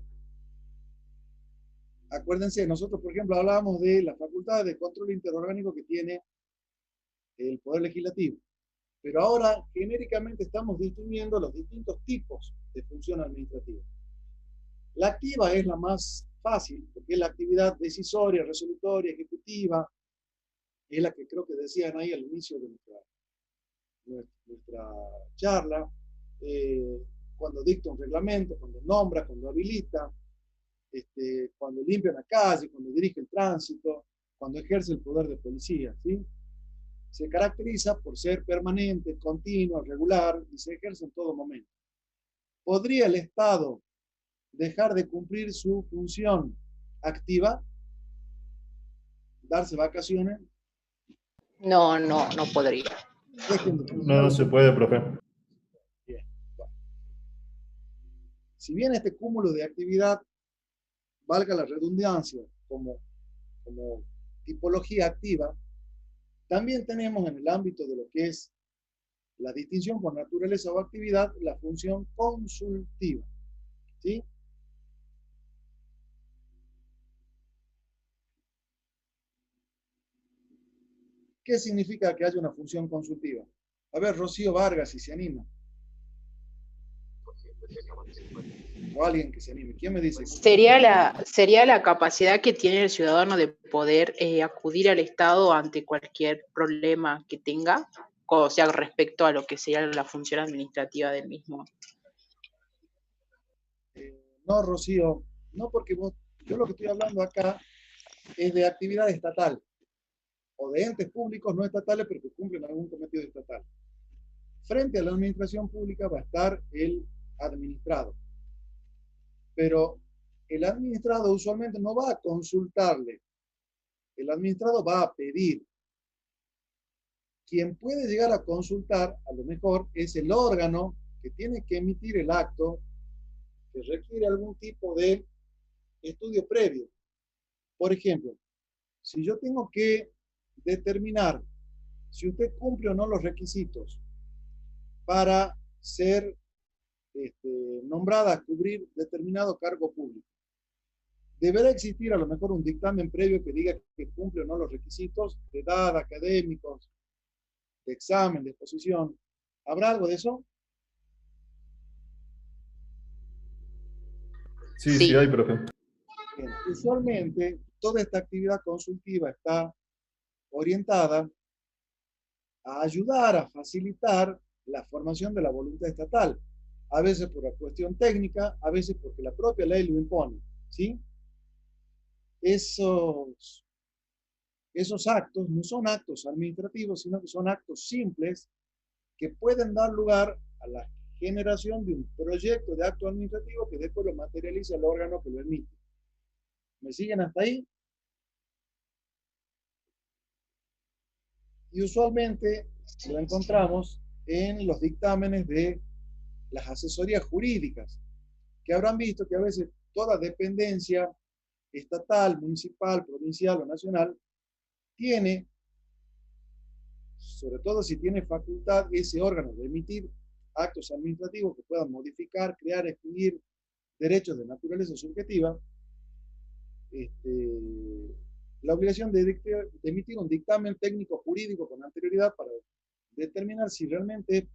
Acuérdense, nosotros, por ejemplo, hablábamos de la facultad de control interorgánico que tiene el Poder Legislativo. Pero ahora, genéricamente, estamos distinguiendo los distintos tipos de función administrativa. La activa es la más fácil, porque es la actividad decisoria, resolutoria, ejecutiva, es la que creo que decían ahí al inicio de nuestra charla, cuando dicta un reglamento, cuando nombra, cuando habilita, cuando limpia una calle, cuando dirige el tránsito, cuando ejerce el poder de policía, ¿sí? Se caracteriza por ser permanente, continuo, regular y se ejerce en todo momento. ¿Podría el Estado dejar de cumplir su función activa? ¿Darse vacaciones? No podría. No se puede, profe. Bien. Bueno. Si bien este cúmulo de actividad, valga la redundancia, como tipología activa, también tenemos en el ámbito de lo que es la distinción por naturaleza o actividad, la función consultiva. ¿Sí? ¿Qué significa que haya una función consultiva? A ver, Rocío Vargas, si se anima. O alguien que se anime. ¿Quién me dice? Sería la capacidad que tiene el ciudadano de poder acudir al Estado ante cualquier problema que tenga, o sea, respecto a lo que sería la función administrativa del mismo. No, Rocío, no, porque yo lo que estoy hablando acá es de actividad estatal o de entes públicos no estatales, pero que cumplen algún cometido estatal. Frente a la administración pública va a estar el administrado. Pero el administrado usualmente no va a consultarle. El administrado va a pedir. quien puede llegar a consultar, a lo mejor, es el órgano que tiene que emitir el acto que requiere algún tipo de estudio previo. Por ejemplo, si yo tengo que determinar si usted cumple o no los requisitos para ser nombrada a cubrir determinado cargo público, deberá existir a lo mejor un dictamen previo que diga que cumple o no los requisitos de edad, académicos, de examen, de exposición. ¿Habrá algo de eso? Sí, sí hay, profe. Bien, usualmente toda esta actividad consultiva está orientada a ayudar, a facilitar la formación de la voluntad estatal. A veces por la cuestión técnica, a veces porque la propia ley lo impone, ¿sí? Esos actos no son actos administrativos, sino que son actos simples que pueden dar lugar a la generación de un proyecto de acto administrativo que después lo materializa el órgano que lo emite. ¿Me siguen hasta ahí? Y usualmente lo encontramos en los dictámenes de las asesorías jurídicas, que habrán visto que a veces toda dependencia estatal, municipal, provincial o nacional tiene, sobre todo si tiene facultad ese órgano de emitir actos administrativos que puedan modificar, crear, excluir derechos de naturaleza subjetiva, la obligación de emitir un dictamen técnico jurídico con anterioridad para determinar si realmente es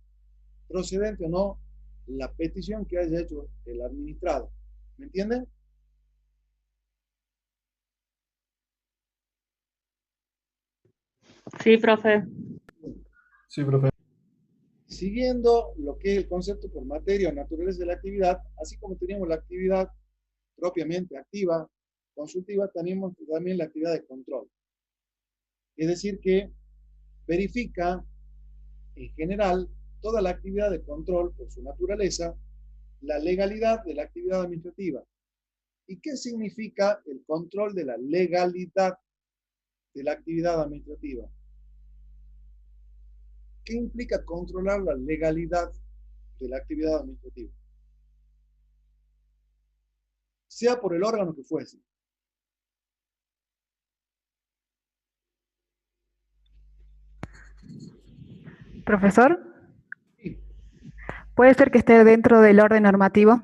procedente o no la petición que haya hecho el administrado. ¿Me entienden? Sí, profe. Sí, profe. Siguiendo lo que es el concepto por materia o naturaleza de la actividad, así como teníamos la actividad propiamente activa, consultiva, tenemos también la actividad de control. Es decir, que verifica en general toda la actividad de control por su naturaleza, la legalidad de la actividad administrativa. ¿Y qué significa el control de la legalidad de la actividad administrativa? ¿Qué implica controlar la legalidad de la actividad administrativa? Sea por el órgano que fuese. Profesor, Sí, ¿puede ser que esté dentro del orden normativo?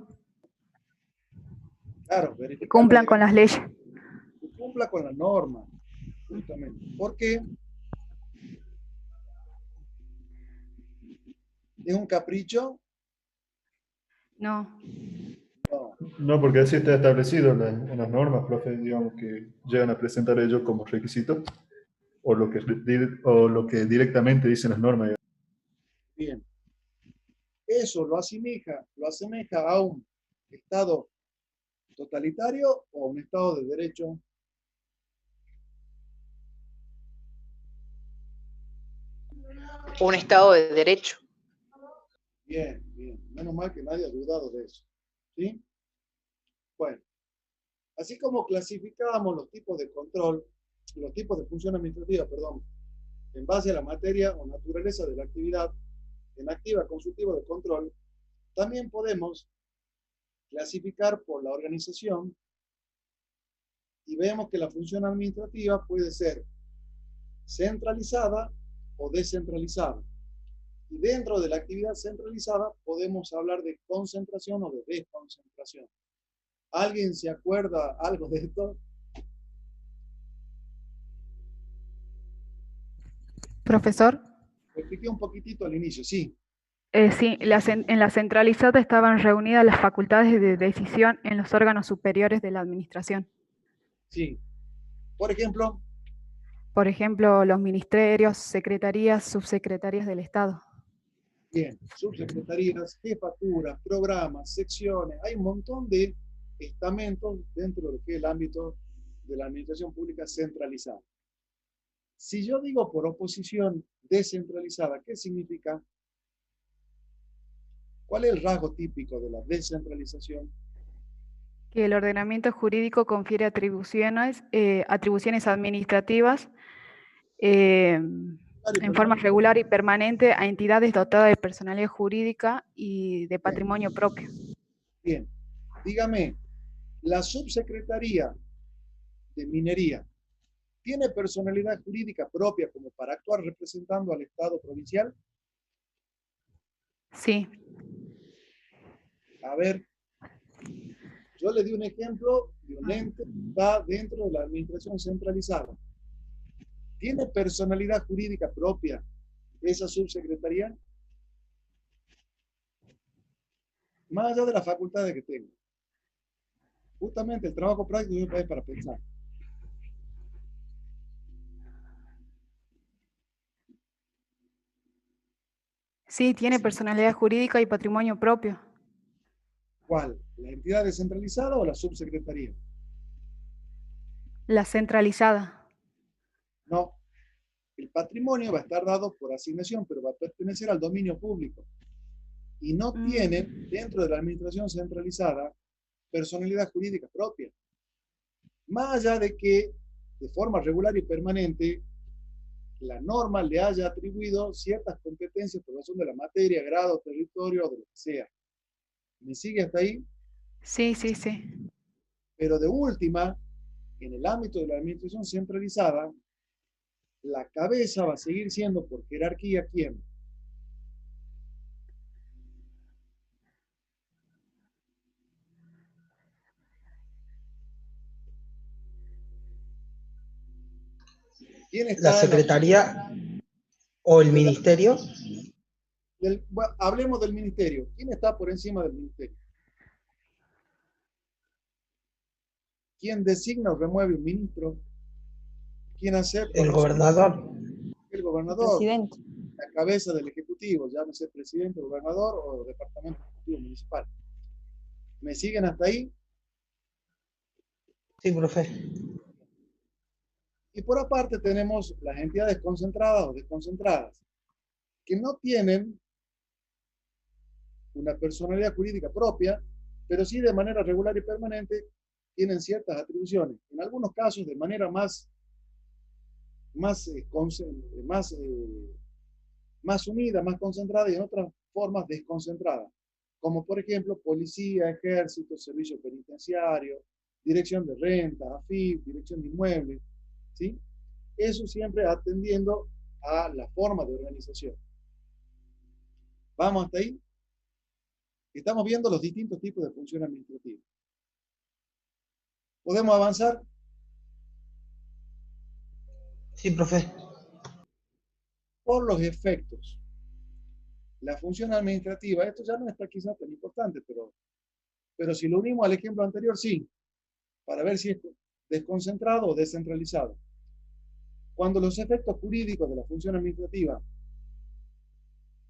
claro, Que verificar cumplan con las leyes. que cumpla con la norma, justamente. ¿Por qué? ¿Es un capricho? No. No. No, porque así está establecido en las normas, profe, digamos que llegan a presentar ellos como requisito, o lo que directamente dicen las normas. Bien. Eso lo asemeja a un Estado totalitario o un Estado de derecho. Un Estado de Derecho. Bien, bien. Menos mal que nadie ha dudado de eso. ¿Sí? Bueno, así como clasificábamos los tipos de control, los tipos de función administrativa, perdón, en base a la materia o naturaleza de la actividad, en activa, consultiva o de control, también podemos clasificar por la organización y vemos que la función administrativa puede ser centralizada o descentralizada. Y dentro de la actividad centralizada podemos hablar de concentración o de desconcentración. ¿Alguien se acuerda algo de esto? Profesor, Lo expliqué un poquitito al inicio, sí. sí, en la centralizada estaban reunidas las facultades de decisión en los órganos superiores de la administración. Sí. Por ejemplo, Por ejemplo, los ministerios, secretarías, subsecretarías del Estado. bien, subsecretarías, jefaturas, programas, secciones, hay un montón de estamentos dentro de lo que es el ámbito de la administración pública centralizada. Si yo digo por oposición descentralizada, ¿qué significa? ¿Cuál es el rasgo típico de la descentralización? Que el ordenamiento jurídico confiere atribuciones administrativas. en forma regular y permanente a entidades dotadas de personalidad jurídica y de patrimonio propio. Bien, dígame, la subsecretaría de Minería tiene personalidad jurídica propia como para actuar representando al Estado provincial. Sí. A ver, yo le di un ejemplo de un ente que está dentro de la administración centralizada. ¿Tiene personalidad jurídica propia esa subsecretaría? Más allá de las facultades que tenga. Justamente el trabajo práctico es para pensar. Sí, tiene personalidad jurídica y patrimonio propio. ¿Cuál? ¿La entidad descentralizada o la subsecretaría? La centralizada. No. El patrimonio va a estar dado por asignación, pero va a pertenecer al dominio público. Y no tiene, dentro de la administración centralizada, personalidad jurídica propia. Más allá de que, de forma regular y permanente, la norma le haya atribuido ciertas competencias por razón de la materia, grado, territorio, o de lo que sea. ¿Me sigue hasta ahí? Sí, sí, sí. Pero de última, en el ámbito de la administración centralizada, la cabeza va a seguir siendo por jerarquía ¿quién? ¿Quién está La secretaría o el ministerio. Bueno, hablemos del ministerio. ¿Quién está por encima del ministerio? ¿Quién designa o remueve un ministro? ¿Quién acepta? El gobernador. El gobernador. Presidente. La cabeza del ejecutivo, llámese presidente, gobernador o departamento ejecutivo municipal. ¿Me siguen hasta ahí? Sí, profe. Y por aparte tenemos las entidades concentradas o desconcentradas, que no tienen una personalidad jurídica propia, pero sí de manera regular y permanente tienen ciertas atribuciones. En algunos casos de manera más unida, más concentrada, y en otras formas desconcentrada, como por ejemplo policía, ejército, servicio penitenciario, dirección de renta, AFIP, dirección de inmuebles, ¿sí? Eso siempre atendiendo a la forma de organización. ¿Vamos hasta ahí? Estamos viendo los distintos tipos de función administrativa. ¿Podemos avanzar? Sí, profe. Por los efectos. La función administrativa, esto ya no está quizás tan importante, pero si lo unimos al ejemplo anterior, sí, para ver si es desconcentrado o descentralizado. Cuando los efectos jurídicos de la función administrativa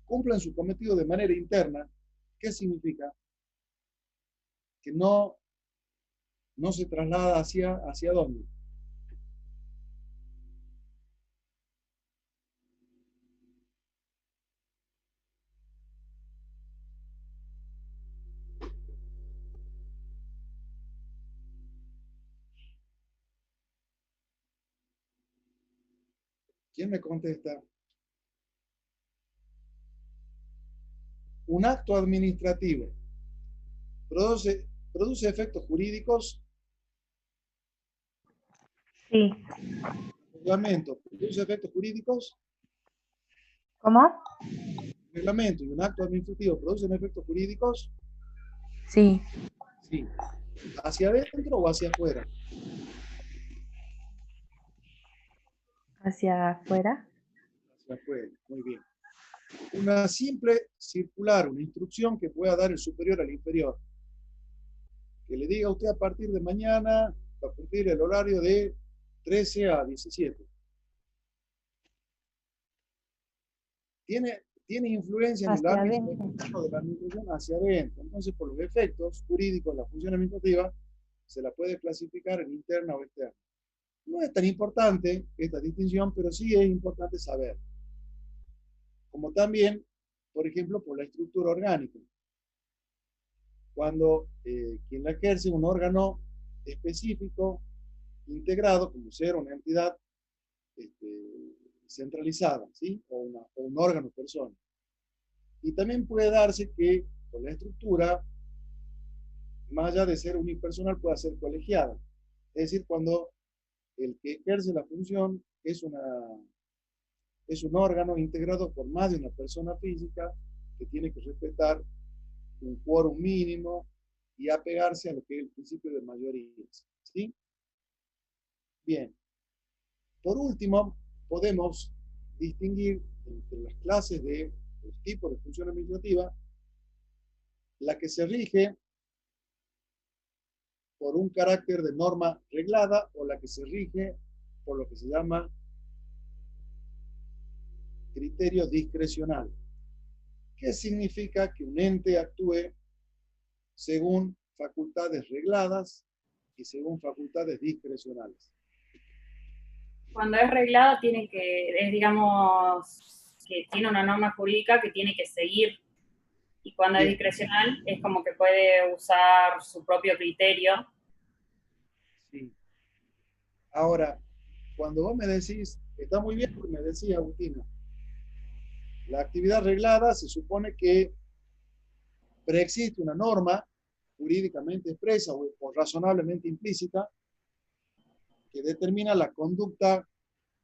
cumplen su cometido de manera interna, ¿qué significa? Que no se traslada hacia dónde. ¿Quién me contesta? Un acto administrativo produce efectos jurídicos. Sí. Reglamento produce efectos jurídicos. ¿Cómo? Reglamento y un acto administrativo producen efectos jurídicos. Sí. Sí. ¿Hacia adentro o hacia afuera? ¿Hacia afuera? Hacia afuera, muy bien. Una simple circular, una instrucción que pueda dar el superior al inferior. Que le diga a usted a partir de mañana, a partir del horario de 13 a 17. Tiene influencia en el ámbito de la administración hacia adentro. Entonces, por los efectos jurídicos de la función administrativa, se la puede clasificar en interna o externa. No es tan importante esta distinción, pero sí es importante saber. Como también, por ejemplo, por la estructura orgánica. Cuando quien la ejerce un órgano específico, integrado, como ser una entidad centralizada, ¿sí? O un órgano persona. Y también puede darse que con la estructura, más allá de ser unipersonal, pueda ser colegiada. Es decir, cuando el que ejerce la función es un órgano integrado por más de una persona física que tiene que respetar un quórum mínimo y apegarse a lo que es el principio de mayoría. ¿Sí? Bien. Por último, podemos distinguir entre las clases de los tipos de función administrativa la que se rige por un carácter de norma reglada o la que se rige por lo que se llama criterio discrecional. ¿Qué significa que un ente actúe según facultades regladas y según facultades discrecionales? Cuando es reglado es, digamos, que tiene una norma jurídica que tiene que seguir. Y cuando es discrecional es como que puede usar su propio criterio. Sí. Ahora, cuando vos me decís, está muy bien porque me decía Agustina, la actividad reglada se supone que preexiste una norma jurídicamente expresa o razonablemente implícita que determina la conducta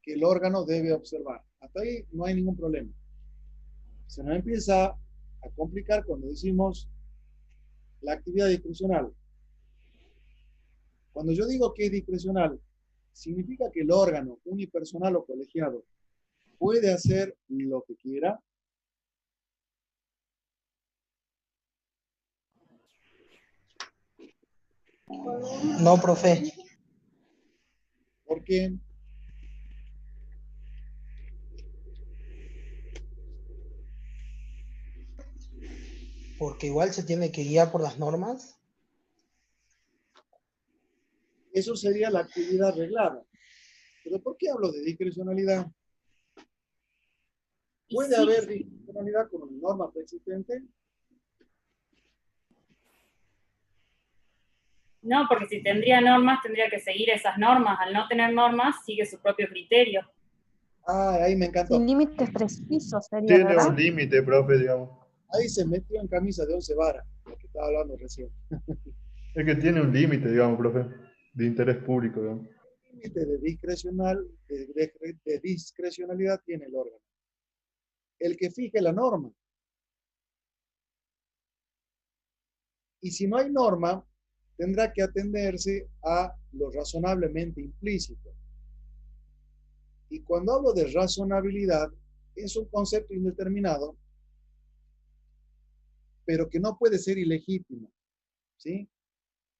que el órgano debe observar. Hasta ahí no hay ningún problema. Se nos empieza a complicar cuando decimos la actividad discrecional. Cuando yo digo que es discrecional, significa que el órgano unipersonal o colegiado puede hacer lo que quiera. No, profe. ¿Por qué? Porque igual se tiene que guiar por las normas. Eso sería la actividad reglada. ¿Pero por qué hablo de discrecionalidad? ¿Puede haber discrecionalidad con una norma preexistente? No, porque si tendría normas, tendría que seguir esas normas. Al no tener normas, sigue su propio criterio. Ah, ahí me encantó. Sin límites precisos sería, Tiene ¿verdad? un límite, profe, digamos. Ahí se metió en camisa de 11 varas, lo que estaba hablando recién. Es que tiene un límite, digamos, profe, de interés público, digamos. El límite de discrecionalidad tiene el órgano. El que fije la norma. Y si no hay norma, tendrá que atenderse a lo razonablemente implícito. Y cuando hablo de razonabilidad, es un concepto indeterminado, pero que no puede ser ilegítimo. ¿Sí?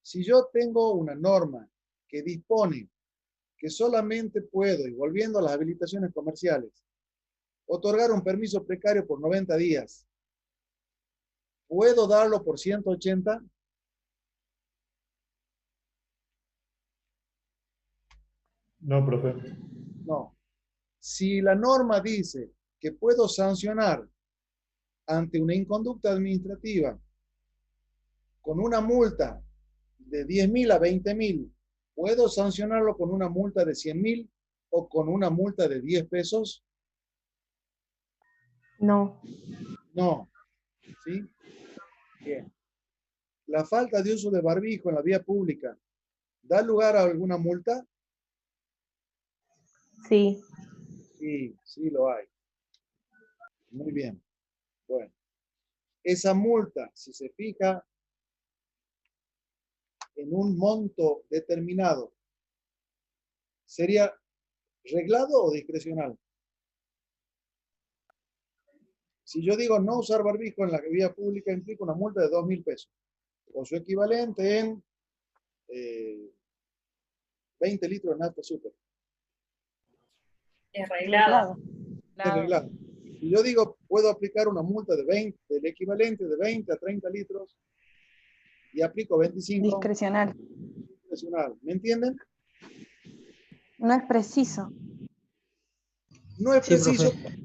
Si yo tengo una norma que dispone que solamente puedo, y volviendo a las habilitaciones comerciales, otorgar un permiso precario por 90 días, ¿puedo darlo por 180? No, profe. No. Si la norma dice que puedo sancionar ante una inconducta administrativa con una multa de 10.000 a 20.000, ¿puedo sancionarlo con una multa de 100.000 o con una multa de 10 pesos? No. No. ¿Sí? Bien. La falta de uso de barbijo en la vía pública, ¿da lugar a alguna multa? Sí. Sí, sí lo hay. Muy bien. Bueno. Esa multa, si se fija en un monto determinado, ¿sería reglado o discrecional? Si yo digo no usar barbijo en la vía pública, implica una multa de 2.000 pesos, o su equivalente en 20 litros de nafta súper. Es reglado. Es reglado. Si yo digo, puedo aplicar una multa de 20, del equivalente de 20 a 30 litros, y aplico 25. Discrecional. Discrecional. ¿Me entienden? No es preciso. No es preciso, Sí, profe.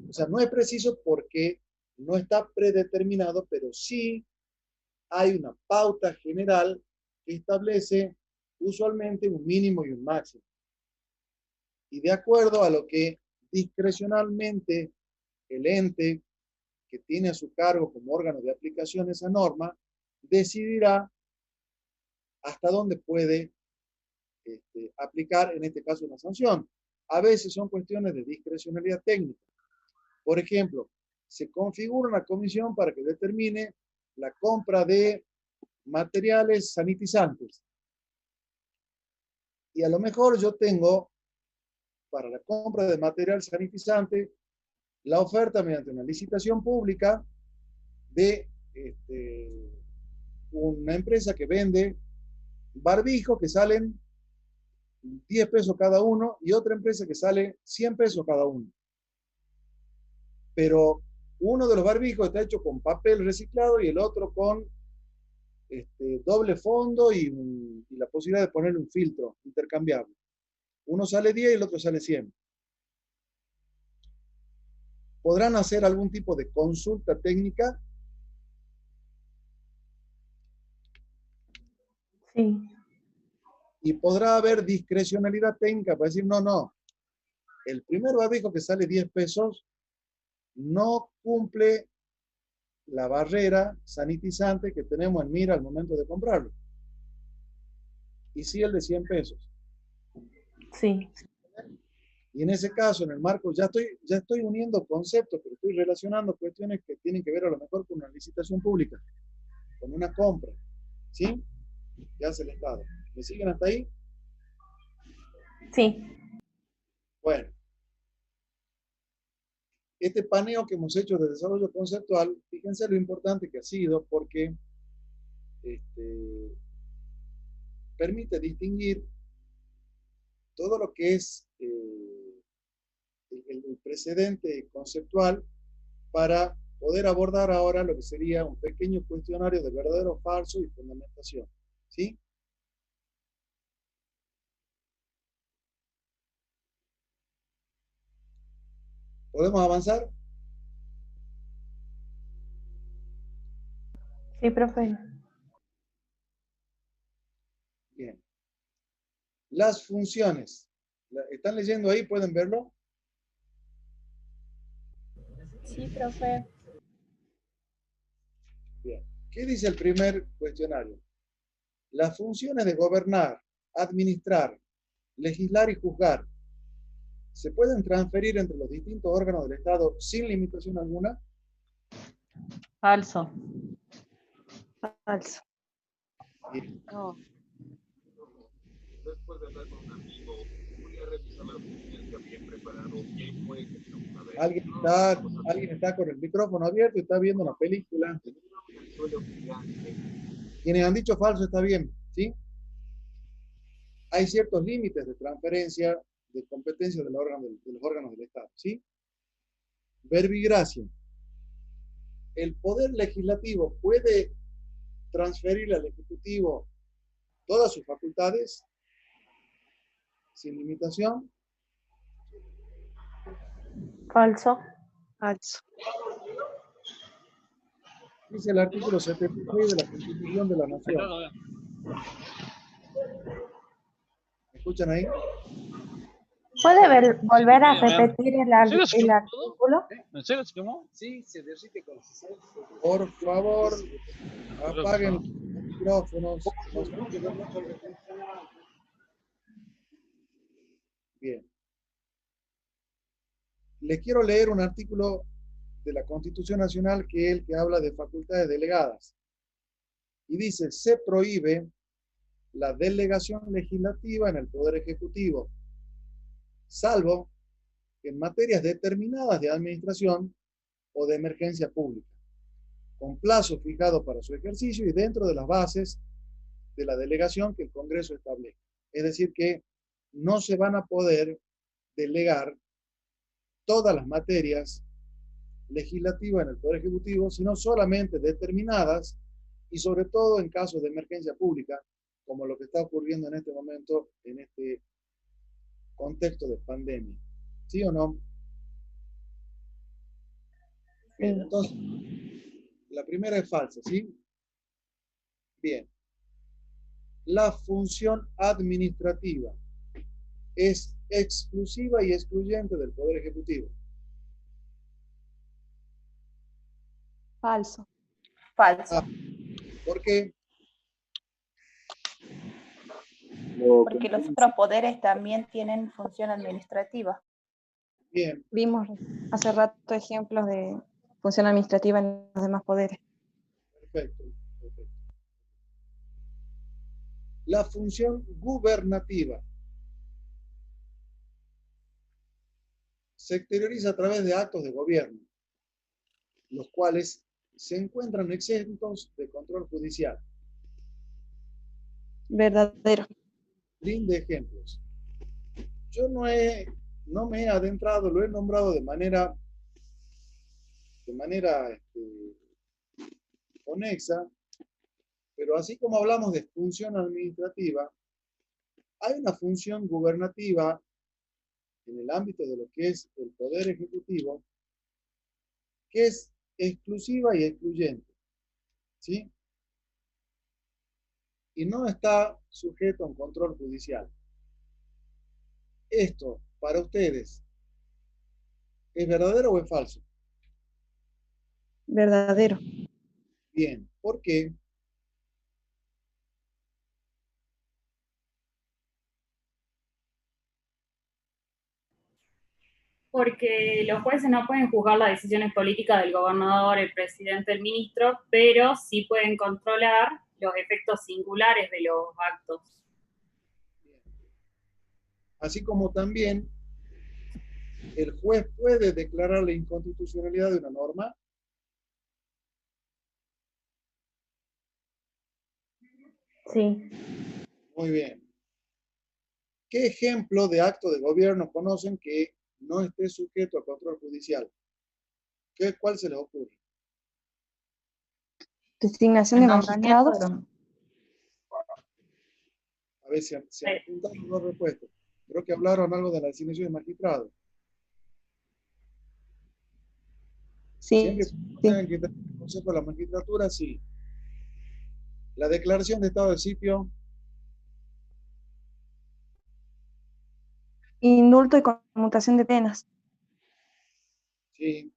o sea, no es preciso porque no está predeterminado, pero sí hay una pauta general que establece usualmente un mínimo y un máximo. Y de acuerdo a lo que discrecionalmente el ente que tiene a su cargo como órgano de aplicación esa norma decidirá hasta dónde puede aplicar, en este caso, una sanción. A veces son cuestiones de discrecionalidad técnica. Por ejemplo, se configura una comisión para que determine la compra de materiales sanitizantes. Y a lo mejor yo tengo, para la compra de material sanitizante, la oferta mediante una licitación pública de una empresa que vende barbijos que salen 10 pesos cada uno y otra empresa que sale 100 pesos cada uno. Pero uno de los barbijos está hecho con papel reciclado y el otro con doble fondo y la posibilidad de ponerle un filtro intercambiable. Uno sale 10 y el otro sale 100. ¿Podrán hacer algún tipo de consulta técnica? Sí. Y podrá haber discrecionalidad técnica para decir, no, el primer barbijo que sale 10 pesos no cumple la barrera sanitizante que tenemos en mira al momento de comprarlo. Y sí el de 100 pesos. Sí. Y en ese caso, en el marco, ya estoy uniendo conceptos, pero estoy relacionando cuestiones que tienen que ver a lo mejor con una licitación pública, con una compra, ¿sí? Que hace el Estado. ¿Me siguen hasta ahí? Sí. Bueno. Este paneo que hemos hecho de desarrollo conceptual, fíjense lo importante que ha sido porque permite distinguir todo lo que es el precedente conceptual para poder abordar ahora lo que sería un pequeño cuestionario de verdadero, falso y fundamentación. ¿Sí? ¿Podemos avanzar? Sí, profe. Bien. Las funciones. ¿Están leyendo ahí? ¿Pueden verlo? Sí, profe. Bien. ¿Qué dice el primer cuestionario? Las funciones de gobernar, administrar, legislar y juzgar se pueden transferir entre los distintos órganos del Estado sin limitación alguna. Falso. Falso. Bien. No. Después de hablar con un amigo, voy a revisar la opinión que había preparado y ahí fue que me una vez. ¿Alguien está con el micrófono abierto y está viendo una película? Quienes han dicho falso está bien, ¿sí? Hay ciertos límites de transferencia de competencia de los órganos del Estado, ¿sí? Verbigracia. El poder legislativo puede transferirle al Ejecutivo todas sus facultades sin limitación. Falso. Falso. Dice el artículo 76 de la Constitución de la Nación. ¿Me escuchan ahí? ¿Puede volver a repetir el artículo? ¿En serio se quemó? Sí, se derrite con Por favor, apaguen los micrófonos. Bien. Les quiero leer un artículo de la Constitución Nacional que es el que habla de facultades delegadas. Y dice, se prohíbe la delegación legislativa en el Poder Ejecutivo, salvo en materias determinadas de administración o de emergencia pública, con plazo fijado para su ejercicio y dentro de las bases de la delegación que el Congreso establezca. Es decir, que no se van a poder delegar todas las materias legislativas en el Poder Ejecutivo, sino solamente determinadas y sobre todo en casos de emergencia pública, como lo que está ocurriendo en este momento, en este contexto de pandemia. ¿Sí o no? Bien, entonces, la primera es falsa, ¿sí? Bien. La función administrativa es exclusiva y excluyente del Poder Ejecutivo. Falso. Falso. ¿Por qué? Porque los otros poderes también tienen función administrativa. Bien. Vimos hace rato ejemplos de función administrativa en los demás poderes. Perfecto. La función gubernativa se exterioriza a través de actos de gobierno, los cuales se encuentran exentos de control judicial. Verdadero. Brinde ejemplos. Yo no me he adentrado, lo he nombrado de manera conexa, pero así como hablamos de función administrativa, hay una función gubernativa en el ámbito de lo que es el Poder Ejecutivo, que es exclusiva y excluyente, ¿sí? Y no está sujeto a un control judicial. Esto, para ustedes, ¿es verdadero o es falso? Verdadero. Bien, ¿por qué? Porque los jueces no pueden juzgar las decisiones políticas del gobernador, el presidente, el ministro, pero sí pueden controlar los efectos singulares de los actos. Así como también el juez puede declarar la inconstitucionalidad de una norma. Sí. Muy bien. ¿Qué ejemplo de acto de gobierno conocen que no esté sujeto a control judicial? ¿Cuál se les ocurre? Designación de magistrados. A ver, se han apuntado dos respuestas. Creo que hablaron algo de la designación de magistrados. Sí. Siempre tengan que tener el concepto de la magistratura, sí. La declaración de estado de sitio. Indulto y conmutación de penas. Sí.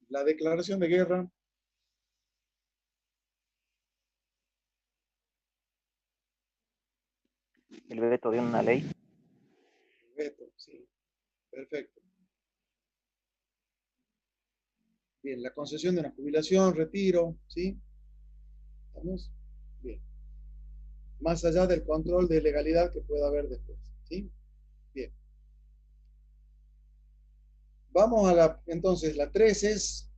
La declaración de guerra. El veto de una ley. El veto, sí. Perfecto. Bien, la concesión de una jubilación, retiro, ¿sí? ¿Estamos? Bien. Más allá del control de legalidad que pueda haber después, ¿sí? Bien. Vamos a entonces, la 3 es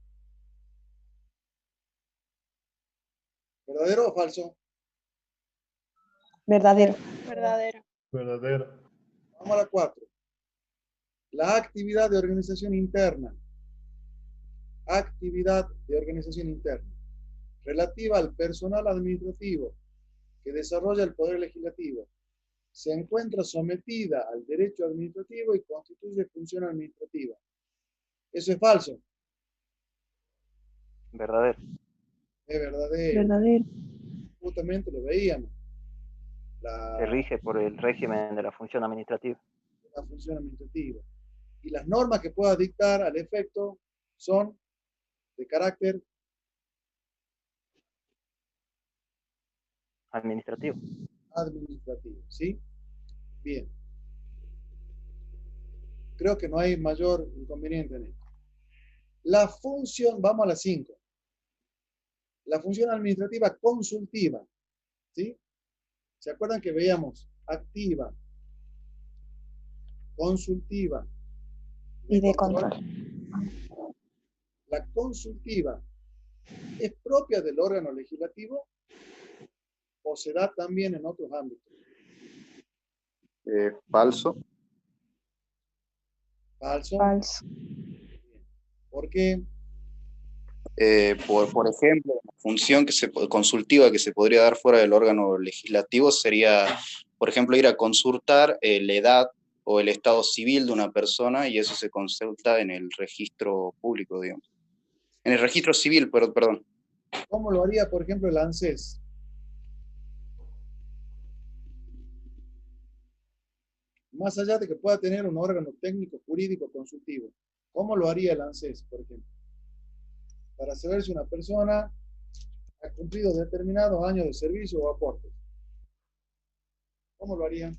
¿verdadero o falso? Verdadero. Verdadero. Verdadero. Vamos a la 4. La actividad de organización interna. Actividad de organización interna. Relativa al personal administrativo que desarrolla el Poder Legislativo. Se encuentra sometida al derecho administrativo y constituye función administrativa. Eso es falso. Verdadero. Es verdadero. Verdadero. Justamente lo veíamos. Se rige por el régimen de la función administrativa. La función administrativa. Y las normas que pueda dictar al efecto son de carácter administrativo. Administrativo, ¿sí? Bien. Creo que no hay mayor inconveniente en esto. La función, vamos a la 5. La función administrativa consultiva, ¿sí? ¿Se acuerdan que veíamos activa, consultiva y de control? La consultiva es propia del órgano legislativo o se da también en otros ámbitos. Falso. Falso. Falso. ¿Por qué? Por ejemplo, la función consultiva que se podría dar fuera del órgano legislativo sería, por ejemplo, ir a consultar la edad o el estado civil de una persona, y eso se consulta en el registro público, digamos. En el registro civil, perdón. ¿Cómo lo haría, por ejemplo, el ANSES? Más allá de que pueda tener un órgano técnico, jurídico, consultivo. ¿Cómo lo haría el ANSES, por ejemplo? Para saber si una persona ha cumplido determinados años de servicio o aportes. ¿Cómo lo haría?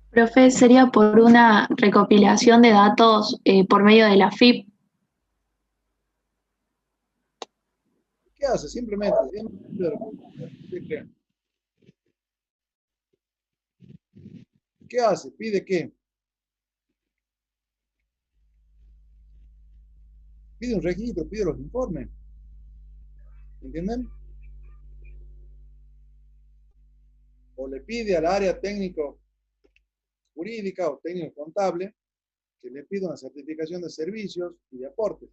Profe, sería por una recopilación de datos por medio de la FIP. ¿Qué hace? Simplemente, ¿qué hace? ¿Pide qué? Pide un registro, pide los informes. ¿Entienden? O le pide al área técnico jurídica o técnico contable que le pida una certificación de servicios y de aportes.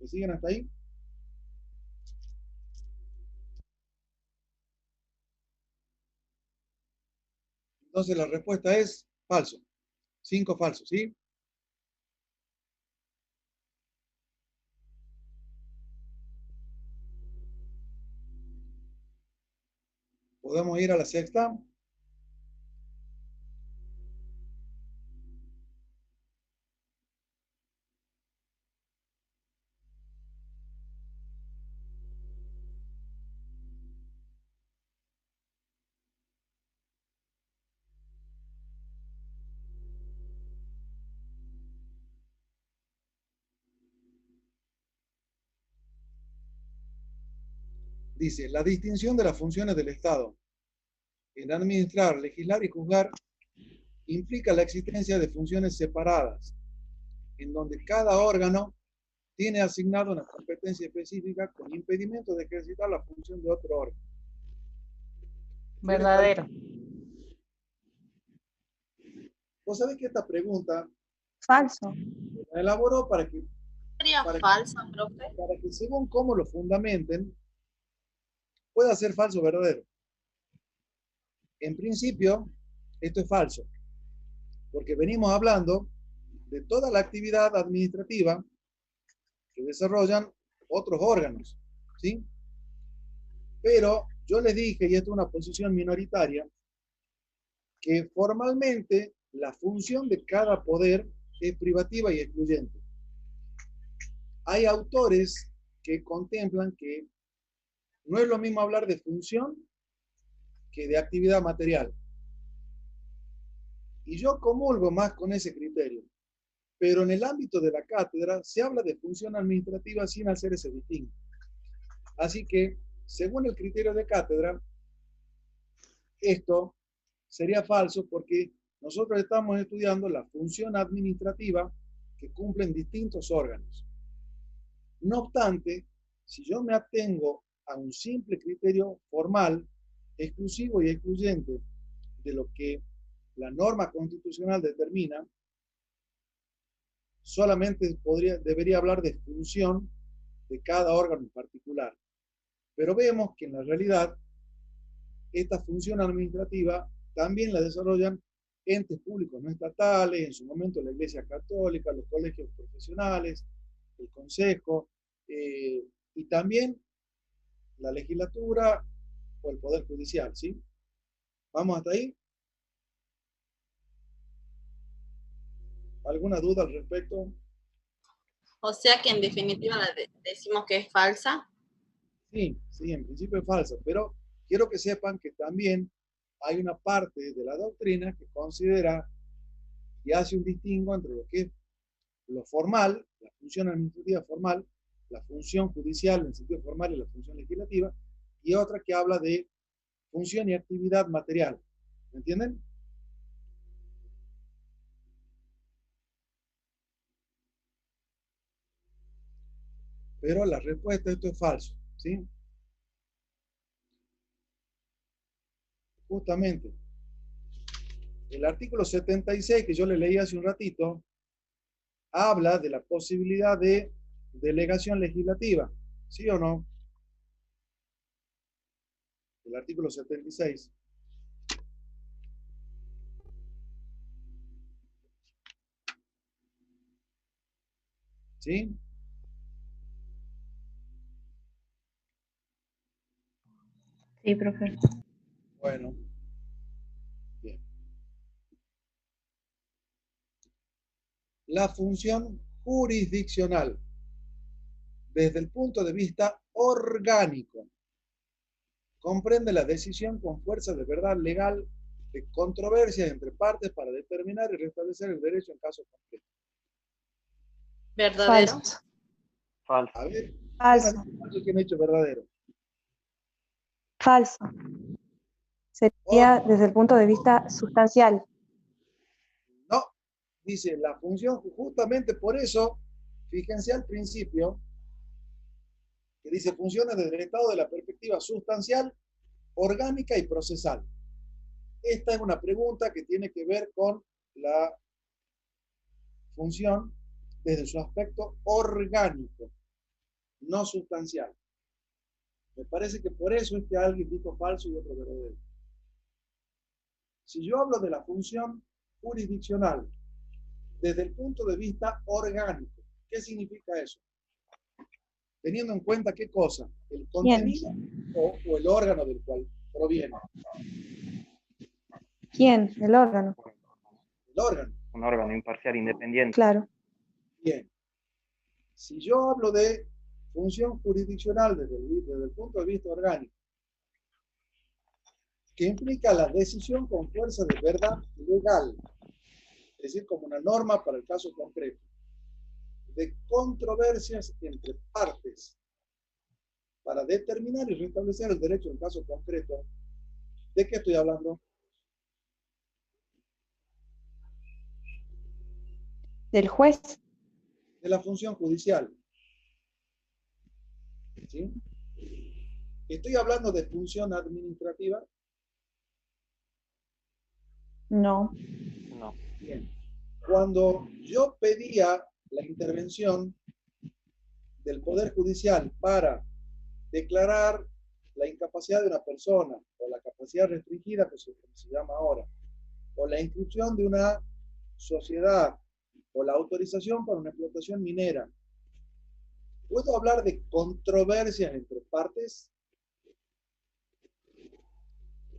¿Me siguen hasta ahí? Entonces la respuesta es falso. 5 falsos, ¿sí? Podemos ir a la sexta. Dice, la distinción de las funciones del Estado en administrar, legislar y juzgar implica la existencia de funciones separadas, en donde cada órgano tiene asignado una competencia específica con impedimento de ejercitar la función de otro órgano. Verdadero. Vos sabés que esta pregunta Falso. la elaboró para que Sería falsa, profe. para que según cómo lo fundamenten, pueda ser falso o verdadero. En principio, esto es falso, porque venimos hablando de toda la actividad administrativa que desarrollan otros órganos, ¿sí? Pero yo les dije, y esto es una posición minoritaria, que formalmente la función de cada poder es privativa y excluyente. Hay autores que contemplan que no es lo mismo hablar de función que de actividad material. Y yo comulgo más con ese criterio. Pero en el ámbito de la cátedra se habla de función administrativa sin hacer ese distingo. Así que, según el criterio de cátedra, esto sería falso porque nosotros estamos estudiando la función administrativa que cumplen distintos órganos. No obstante, si yo me atengo a un simple criterio formal, exclusivo y excluyente de lo que la norma constitucional determina, solamente debería hablar de función de cada órgano en particular. Pero vemos que en la realidad esta función administrativa también la desarrollan entes públicos no estatales, en su momento la Iglesia Católica, los colegios profesionales, el Consejo, y también la legislatura o el Poder Judicial, ¿sí? ¿Vamos hasta ahí? ¿Alguna duda al respecto? O sea que en definitiva decimos que es falsa. Sí, sí, en principio es falsa, pero quiero que sepan que también hay una parte de la doctrina que considera y hace un distingo entre lo que es lo formal, la función administrativa formal, la función judicial en el sentido formal y la función legislativa, y otra que habla de función y actividad material. ¿Me entienden? Pero la respuesta a esto es falso, ¿sí? Justamente, el artículo 76 que yo le leí hace un ratito, habla de la posibilidad de delegación legislativa, ¿sí o no? El artículo 76. ¿Sí? Sí, profe. Bueno. Bien. La función jurisdiccional, desde el punto de vista orgánico, comprende la decisión con fuerza de verdad legal de controversias entre partes para determinar y restablecer el derecho en caso concreto. ¿Verdadero? Falso. Falso. A ver, Falso. ¿quién ha dicho verdadero? Falso. Sería desde el punto de vista sustancial. No, dice la función, justamente por eso, fíjense al principio, que dice funciones desde el estado de la perspectiva sustancial, orgánica y procesal. Esta es una pregunta que tiene que ver con la función desde su aspecto orgánico, no sustancial. Me parece que por eso es que alguien dijo falso y otro verdadero. Si yo hablo de la función jurisdiccional desde el punto de vista orgánico, ¿qué significa eso? Teniendo en cuenta qué cosa, el contenido o el órgano del cual proviene. ¿Quién? El órgano. El órgano. Un órgano imparcial independiente. Claro. Bien. Si yo hablo de función jurisdiccional desde el punto de vista orgánico, que implica la decisión con fuerza de verdad legal, es decir, como una norma para el caso concreto, de controversias entre partes para determinar y restablecer el derecho en caso concreto, ¿de qué estoy hablando? Del juez. De la función judicial. ¿Sí? ¿Estoy hablando de función administrativa? No. No. Bien. Cuando yo pedía la intervención del Poder Judicial para declarar la incapacidad de una persona, o la capacidad restringida, que se llama ahora, o la inscripción de una sociedad, o la autorización para una explotación minera, ¿puedo hablar de controversias entre partes?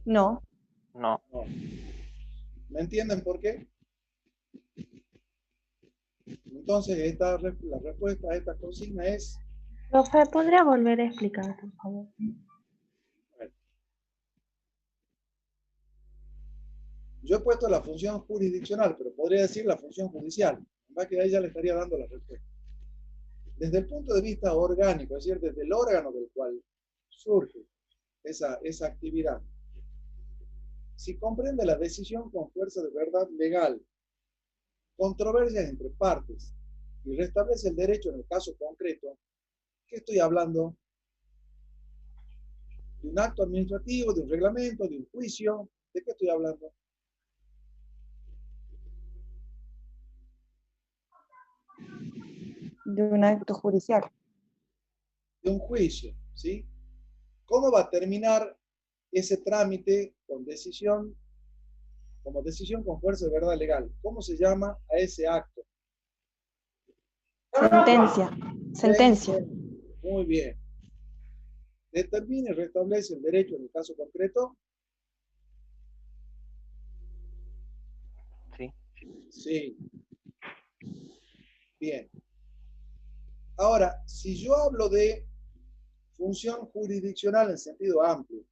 No. No. No. ¿Me entienden por qué? Entonces, la respuesta a esta consigna es... Profe, ¿podría volver a explicar, por favor? Bueno. Yo he puesto la función jurisdiccional, pero podría decir la función judicial. Va que ahí ya le estaría dando la respuesta. Desde el punto de vista orgánico, es decir, desde el órgano del cual surge esa actividad, si comprende la decisión con fuerza de verdad legal, controversias entre partes y restablece el derecho en el caso concreto, ¿qué estoy hablando? ¿De un acto administrativo, de un reglamento, de un juicio? ¿De qué estoy hablando? De un acto judicial. De un juicio, ¿sí? ¿Cómo va a terminar ese trámite con decisión, como decisión con fuerza de verdad legal? ¿Cómo se llama a ese acto? Sentencia. Sentencia. Muy bien. Determina y restablece el derecho en el caso concreto. Sí. Sí. Bien. Ahora, si yo hablo de función jurisdiccional en sentido amplio,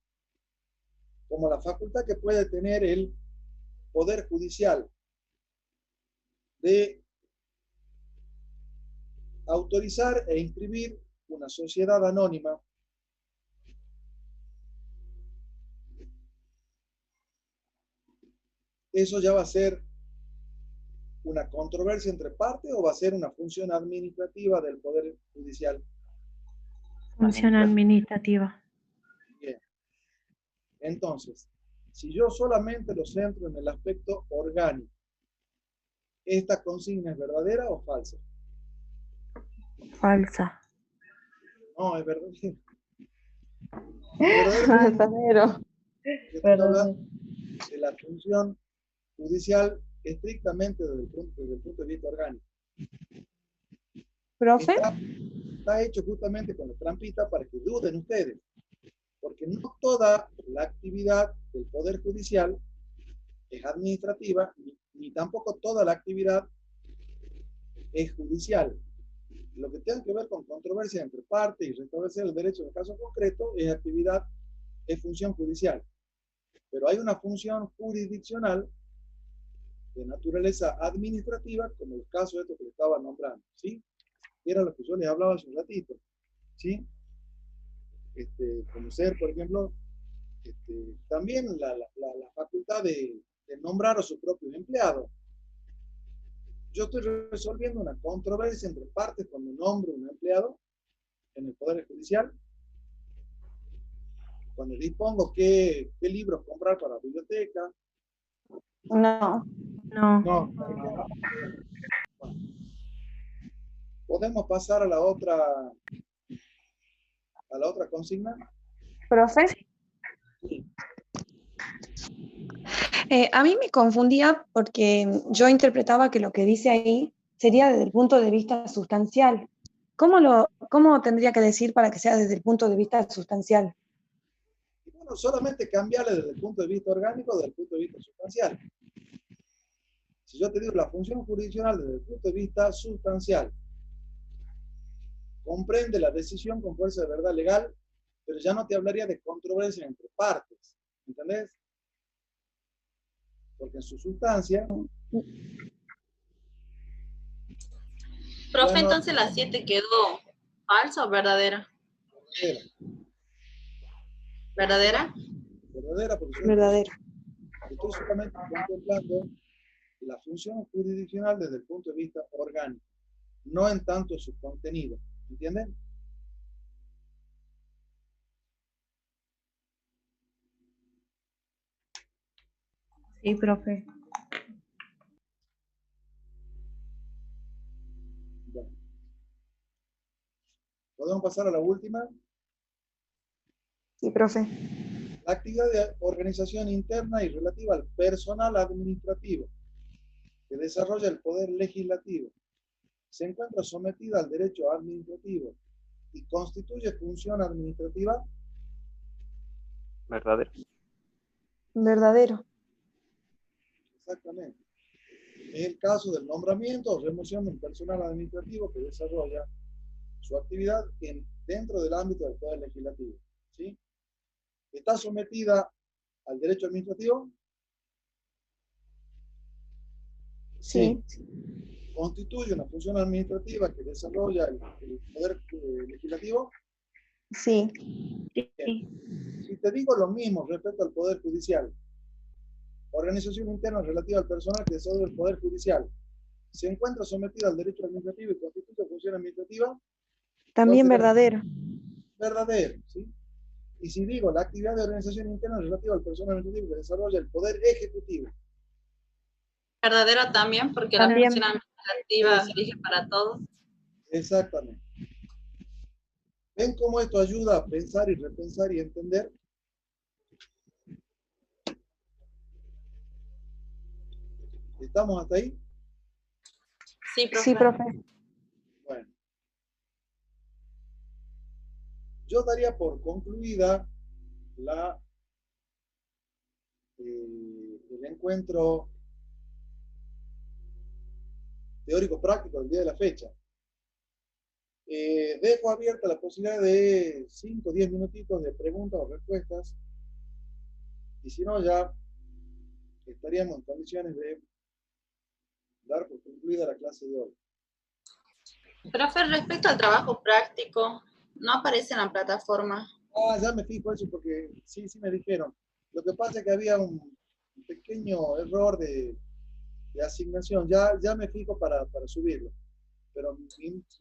como la facultad que puede tener el Poder Judicial de autorizar e inscribir una sociedad anónima, ¿eso ya va a ser una controversia entre partes o va a ser una función administrativa del Poder Judicial? Función administrativa. Bien. Entonces, si yo solamente lo centro en el aspecto orgánico, ¿esta consigna es verdadera o falsa? Falsa. No, es verdadera. Verdadero. Estoy hablando de la función judicial estrictamente desde el punto de vista orgánico. ¿Profe? Está hecho justamente con la trampita para que duden ustedes. Porque no toda la actividad del Poder Judicial es administrativa, ni tampoco toda la actividad es judicial. Lo que tenga que ver con controversia entre partes y restablecer el derecho en el caso concreto es actividad, es función judicial. Pero hay una función jurisdiccional de naturaleza administrativa, como el caso de esto que le estaba nombrando, ¿sí? Era lo que yo les hablaba hace un ratito, ¿sí? Conocer, por ejemplo, también la facultad de nombrar a sus propios empleados. Yo estoy resolviendo una controversia entre partes cuando nombro un empleado en el Poder Judicial, cuando dispongo qué libros comprar para la biblioteca. No. No. ¿Podemos pasar a la otra consigna? ¿Profe? A mí me confundía porque yo interpretaba que lo que dice ahí sería desde el punto de vista sustancial. ¿Cómo tendría que decir para que sea desde el punto de vista sustancial? Bueno, solamente cambiarle desde el punto de vista orgánico o desde el punto de vista sustancial. Si yo te digo la función jurisdiccional desde el punto de vista sustancial, comprende la decisión con fuerza de verdad legal, pero ya no te hablaría de controversia entre partes, ¿entendés? Porque en su sustancia... Profe, no, entonces la 7 quedó falsa o verdadera. ¿Verdadera? Verdadera, porque Verdadera. Estoy solamente contemplando la función jurisdiccional desde el punto de vista orgánico, no en tanto su contenido, ¿entienden? Sí, profe. Bueno. ¿Podemos pasar a la última? Sí, profe. La actividad de organización interna y relativa al personal administrativo que desarrolla el poder legislativo se encuentra sometida al derecho administrativo y constituye función administrativa. Verdadero. Verdadero. Exactamente. Es el caso del nombramiento o remoción del personal administrativo que desarrolla su actividad dentro del ámbito del poder legislativo, ¿sí? ¿Está sometida al derecho administrativo? Sí. ¿Constituye una función administrativa que desarrolla el poder legislativo? Sí. Bien. Si te digo lo mismo respecto al poder judicial, organización interna relativa al personal que desarrolla el poder judicial, ¿se encuentra sometida al derecho administrativo y constituye función administrativa? También verdadero. Verdadero, ¿sí? Y si digo la actividad de organización interna relativa al personal administrativo que desarrolla el poder ejecutivo. Verdadero también, porque También. la función administrativa rige para todos. Exactamente. ¿Ven cómo esto ayuda a pensar y repensar y entender? ¿Estamos hasta ahí? Sí, profe. Sí, profe. Bueno. Yo daría por concluida el encuentro teórico-práctico del día de la fecha. Dejo abierta la posibilidad de 5 o 10 minutitos de preguntas o respuestas. Y si no, ya estaríamos en condiciones de dar por concluida la clase de hoy. Profe, respecto al trabajo práctico, no aparece en la plataforma. Ah, ya me fijo eso porque sí me dijeron. Lo que pasa es que había un pequeño error de asignación. Ya me fijo para subirlo. Pero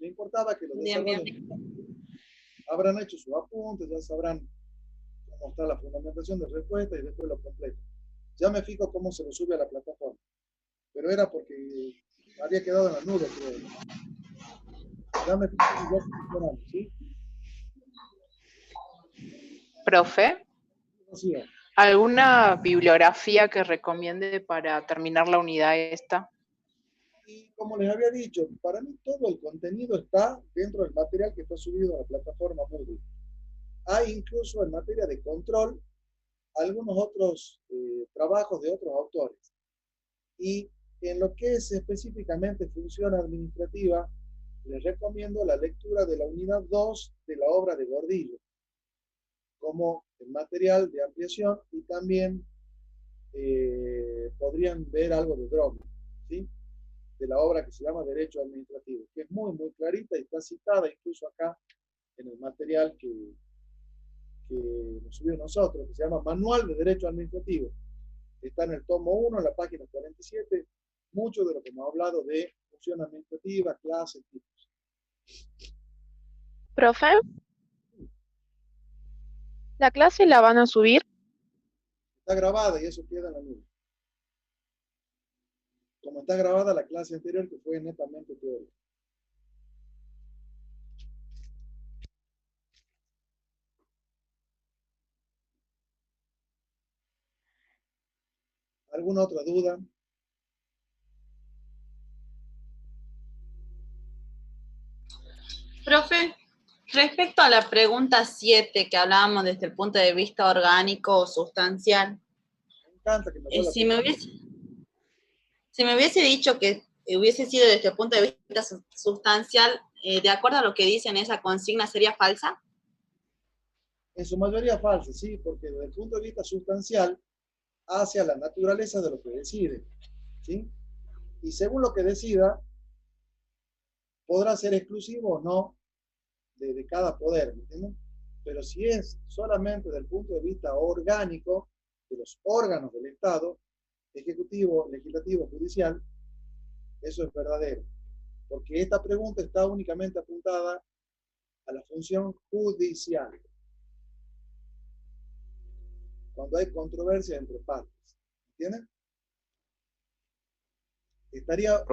me importaba que los desarrolladores habrán hecho sus apuntes, ya sabrán cómo está la fundamentación de respuesta y después lo completo. Ya me fijo cómo se lo sube a la plataforma. Pero era porque había quedado en la nube, creo. Ya me fijo que ya funcionando, ¿sí? Profe, Sí. ¿alguna bibliografía que recomiende para terminar la unidad esta? Y como les había dicho, para mí todo el contenido está dentro del material que está subido a la plataforma Moodle. Hay incluso en materia de control algunos otros trabajos de otros autores. Y en lo que es específicamente función administrativa, les recomiendo la lectura de la unidad 2 de la obra de Gordillo, como el material de ampliación, y también podrían ver algo de Drommel, ¿sí? De la obra que se llama Derecho Administrativo, que es muy, muy clarita y está citada incluso acá en el material que nos subió nosotros, que se llama Manual de Derecho Administrativo. Está en el tomo 1, en la página 47, mucho de lo que hemos hablado de función administrativa, clases, tipos. Profe, ¿la clase la van a subir? Está grabada y eso queda en la nube. Como está grabada la clase anterior, que fue netamente teórica. ¿Alguna otra duda? Profe, respecto a la pregunta 7 que hablábamos desde el punto de vista orgánico o sustancial, Me encanta que me si me hubiese dicho que hubiese sido desde el punto de vista sustancial, de acuerdo a lo que dice en esa consigna, ¿sería falsa? En su mayoría falsa, sí, porque desde el punto de vista sustancial, hacia la naturaleza de lo que decide, ¿sí? Y según lo que decida, podrá ser exclusivo o no de cada poder, ¿me entienden? Pero si es solamente desde el punto de vista orgánico, de los órganos del Estado, ejecutivo, legislativo, judicial, eso es verdadero. Porque esta pregunta está únicamente apuntada a la función judicial. Cuando hay controversia entre partes. ¿Entienden? Estaría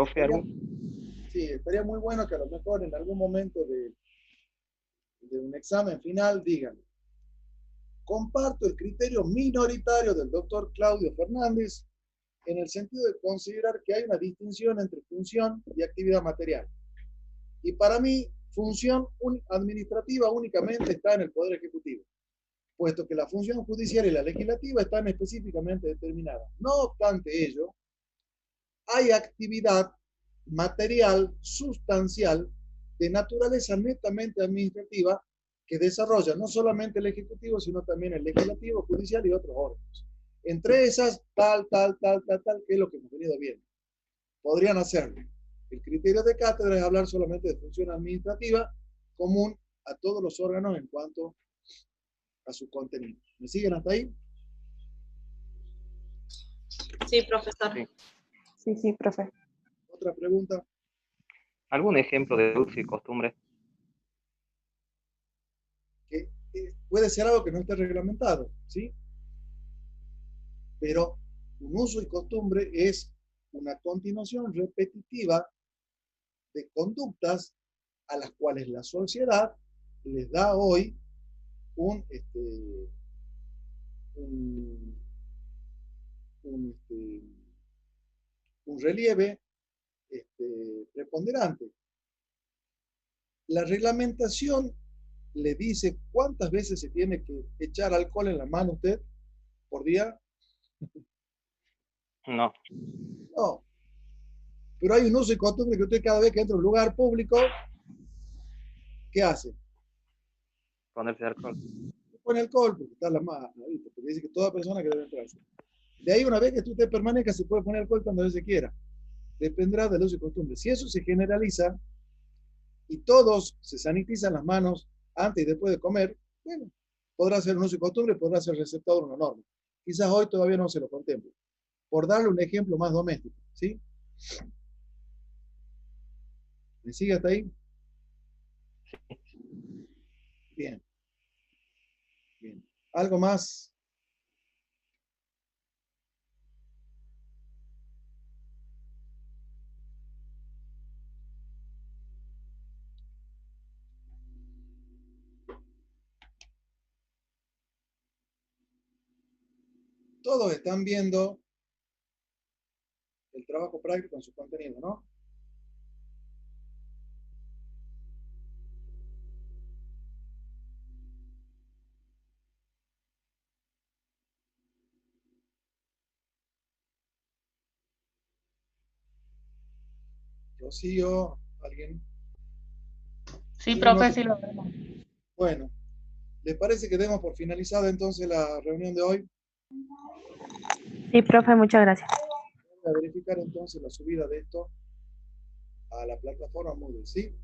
muy bueno que a lo mejor en algún momento de un examen final digan: comparto el criterio minoritario del doctor Claudio Fernández en el sentido de considerar que hay una distinción entre función y actividad material. Y para mí, función administrativa únicamente está en el Poder Ejecutivo, puesto que la función judicial y la legislativa están específicamente determinadas. No obstante ello, hay actividad material, sustancial, de naturaleza netamente administrativa, que desarrolla no solamente el Ejecutivo, sino también el Legislativo, Judicial y otros órganos. Entre esas, tal, que es lo que hemos venido viendo. Podrían hacerlo. El criterio de cátedra es hablar solamente de función administrativa común a todos los órganos en cuanto a su contenido. ¿Me siguen hasta ahí? Sí, profesor. Sí, profe. ¿Otra pregunta? ¿Algún ejemplo de uso y costumbre? Que puede ser algo que no esté reglamentado, ¿sí? Pero un uso y costumbre es una continuación repetitiva de conductas a las cuales la sociedad les da hoy un relieve preponderante. La reglamentación le dice cuántas veces se tiene que echar alcohol en la mano usted por día. No. No. Pero hay un uso y costumbre que usted cada vez que entra a un lugar público, ¿qué hace? Ponerse alcohol. Pone alcohol porque está la mano, porque dice que toda persona que debe entrarse. De ahí, una vez que usted permanezca, se puede poner alcohol cuando se quiera. Dependerá del uso y costumbre. Si eso se generaliza y todos se sanitizan las manos antes y después de comer, bueno, podrá ser un uso y costumbre, podrá ser receptado de una norma. Quizás hoy todavía no se lo contemple. Por darle un ejemplo más doméstico, ¿sí? ¿Me sigue hasta ahí? Bien. Bien. ¿Algo más? Todos están viendo el trabajo práctico en su contenido, ¿no? Rocío, ¿alguien? Sí, profe, sí lo vemos. Bueno, ¿les parece que demos por finalizada entonces la reunión de hoy? Sí, profe, muchas gracias. Voy a verificar entonces la subida de esto a la plataforma Moodle, ¿sí?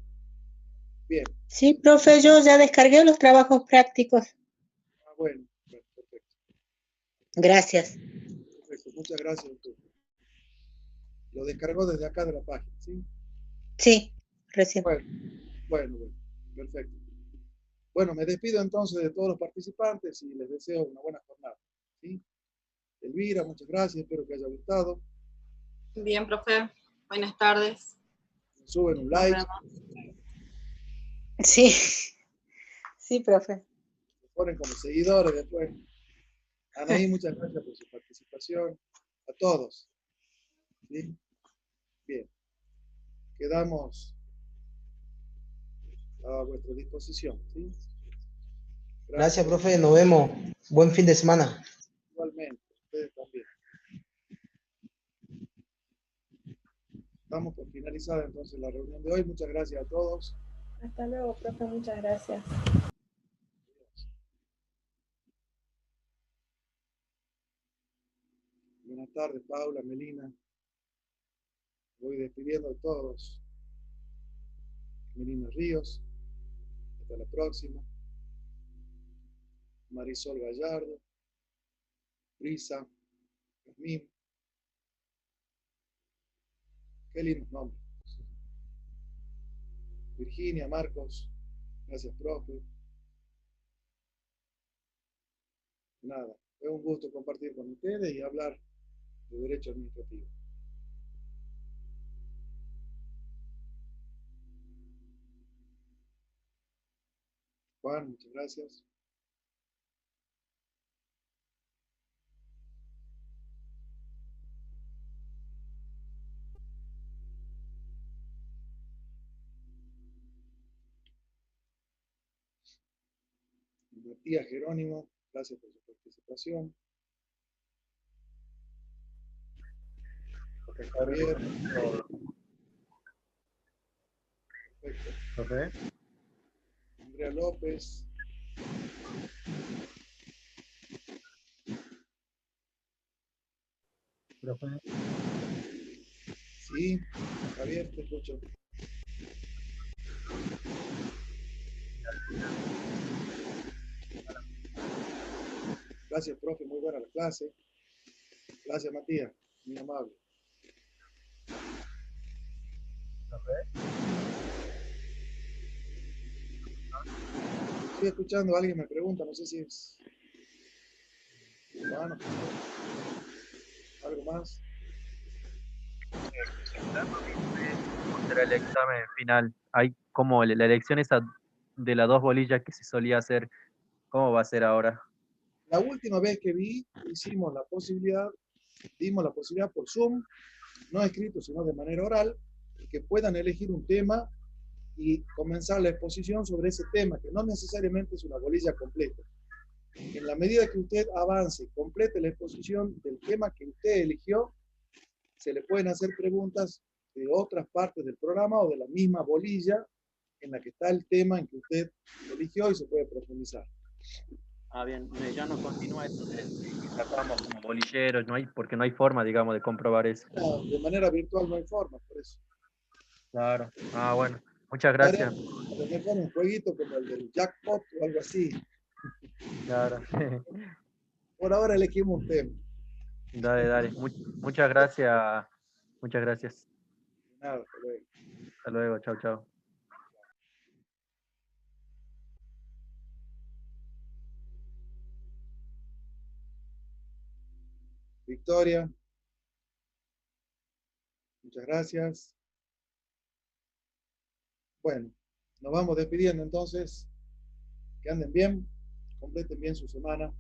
Bien. Sí, profe, yo ya descargué los trabajos prácticos. Ah, bueno, perfecto. Gracias. Perfecto, muchas gracias, doctor. Lo descargó desde acá de la página, ¿sí? Sí, recién. Bueno, perfecto. Bueno, me despido entonces de todos los participantes y les deseo una buena jornada, ¿sí? Elvira, muchas gracias, espero que haya gustado. Bien, profe. Buenas tardes. Me suben un Nos like. vemos. Sí, sí, profe. Se ponen como seguidores después. Anaí, muchas gracias por su participación. A todos. ¿Sí? Bien. Quedamos a vuestra disposición, ¿sí? Gracias, profe. Nos vemos. Buen fin de semana. Igualmente, ustedes también. Damos por finalizada entonces la reunión de hoy. Muchas gracias a todos. Hasta luego, profe, muchas gracias. Buenas tardes, Paula, Melina. Voy despidiendo a todos. Melina Ríos. Hasta la próxima. Marisol Gallardo. Brisa. Yasmín. Qué lindos nombres. Virginia, Marcos. Gracias, profe. Nada, es un gusto compartir con ustedes y hablar de derecho administrativo. Juan, muchas gracias. Matías Jerónimo, gracias por su participación. Javier. Perfecto. Andrea López. Profe. Sí, Javier, te escucho. Gracias, profe, muy buena la clase. Gracias, Matías, muy amable. Estoy escuchando, alguien me pregunta, no sé si es... Bueno, ¿algo más? Será el examen final. Hay como la elección esa de las dos bolillas que se solía hacer. ¿Cómo va a ser ahora? La última vez que vi, dimos la posibilidad por Zoom, no escrito, sino de manera oral, que puedan elegir un tema y comenzar la exposición sobre ese tema, que no necesariamente es una bolilla completa. En la medida que usted avance, complete la exposición del tema que usted eligió, se le pueden hacer preguntas de otras partes del programa o de la misma bolilla en la que está el tema en que usted eligió y se puede profundizar. Ah, bien, ya no continúa esto de sacamos como bolilleros, no hay, porque no hay forma, digamos, de comprobar eso. No, de manera virtual no hay forma, por eso. Claro. Ah, bueno. Muchas gracias. Mejor un jueguito como el del jackpot o algo así. Claro. Por ahora elegimos un tema. Dale. Muchas gracias. Muchas gracias. Nada, hasta luego. Hasta luego. Chao. Victoria. Muchas gracias. Bueno, nos vamos despidiendo entonces. Que anden bien, completen bien su semana.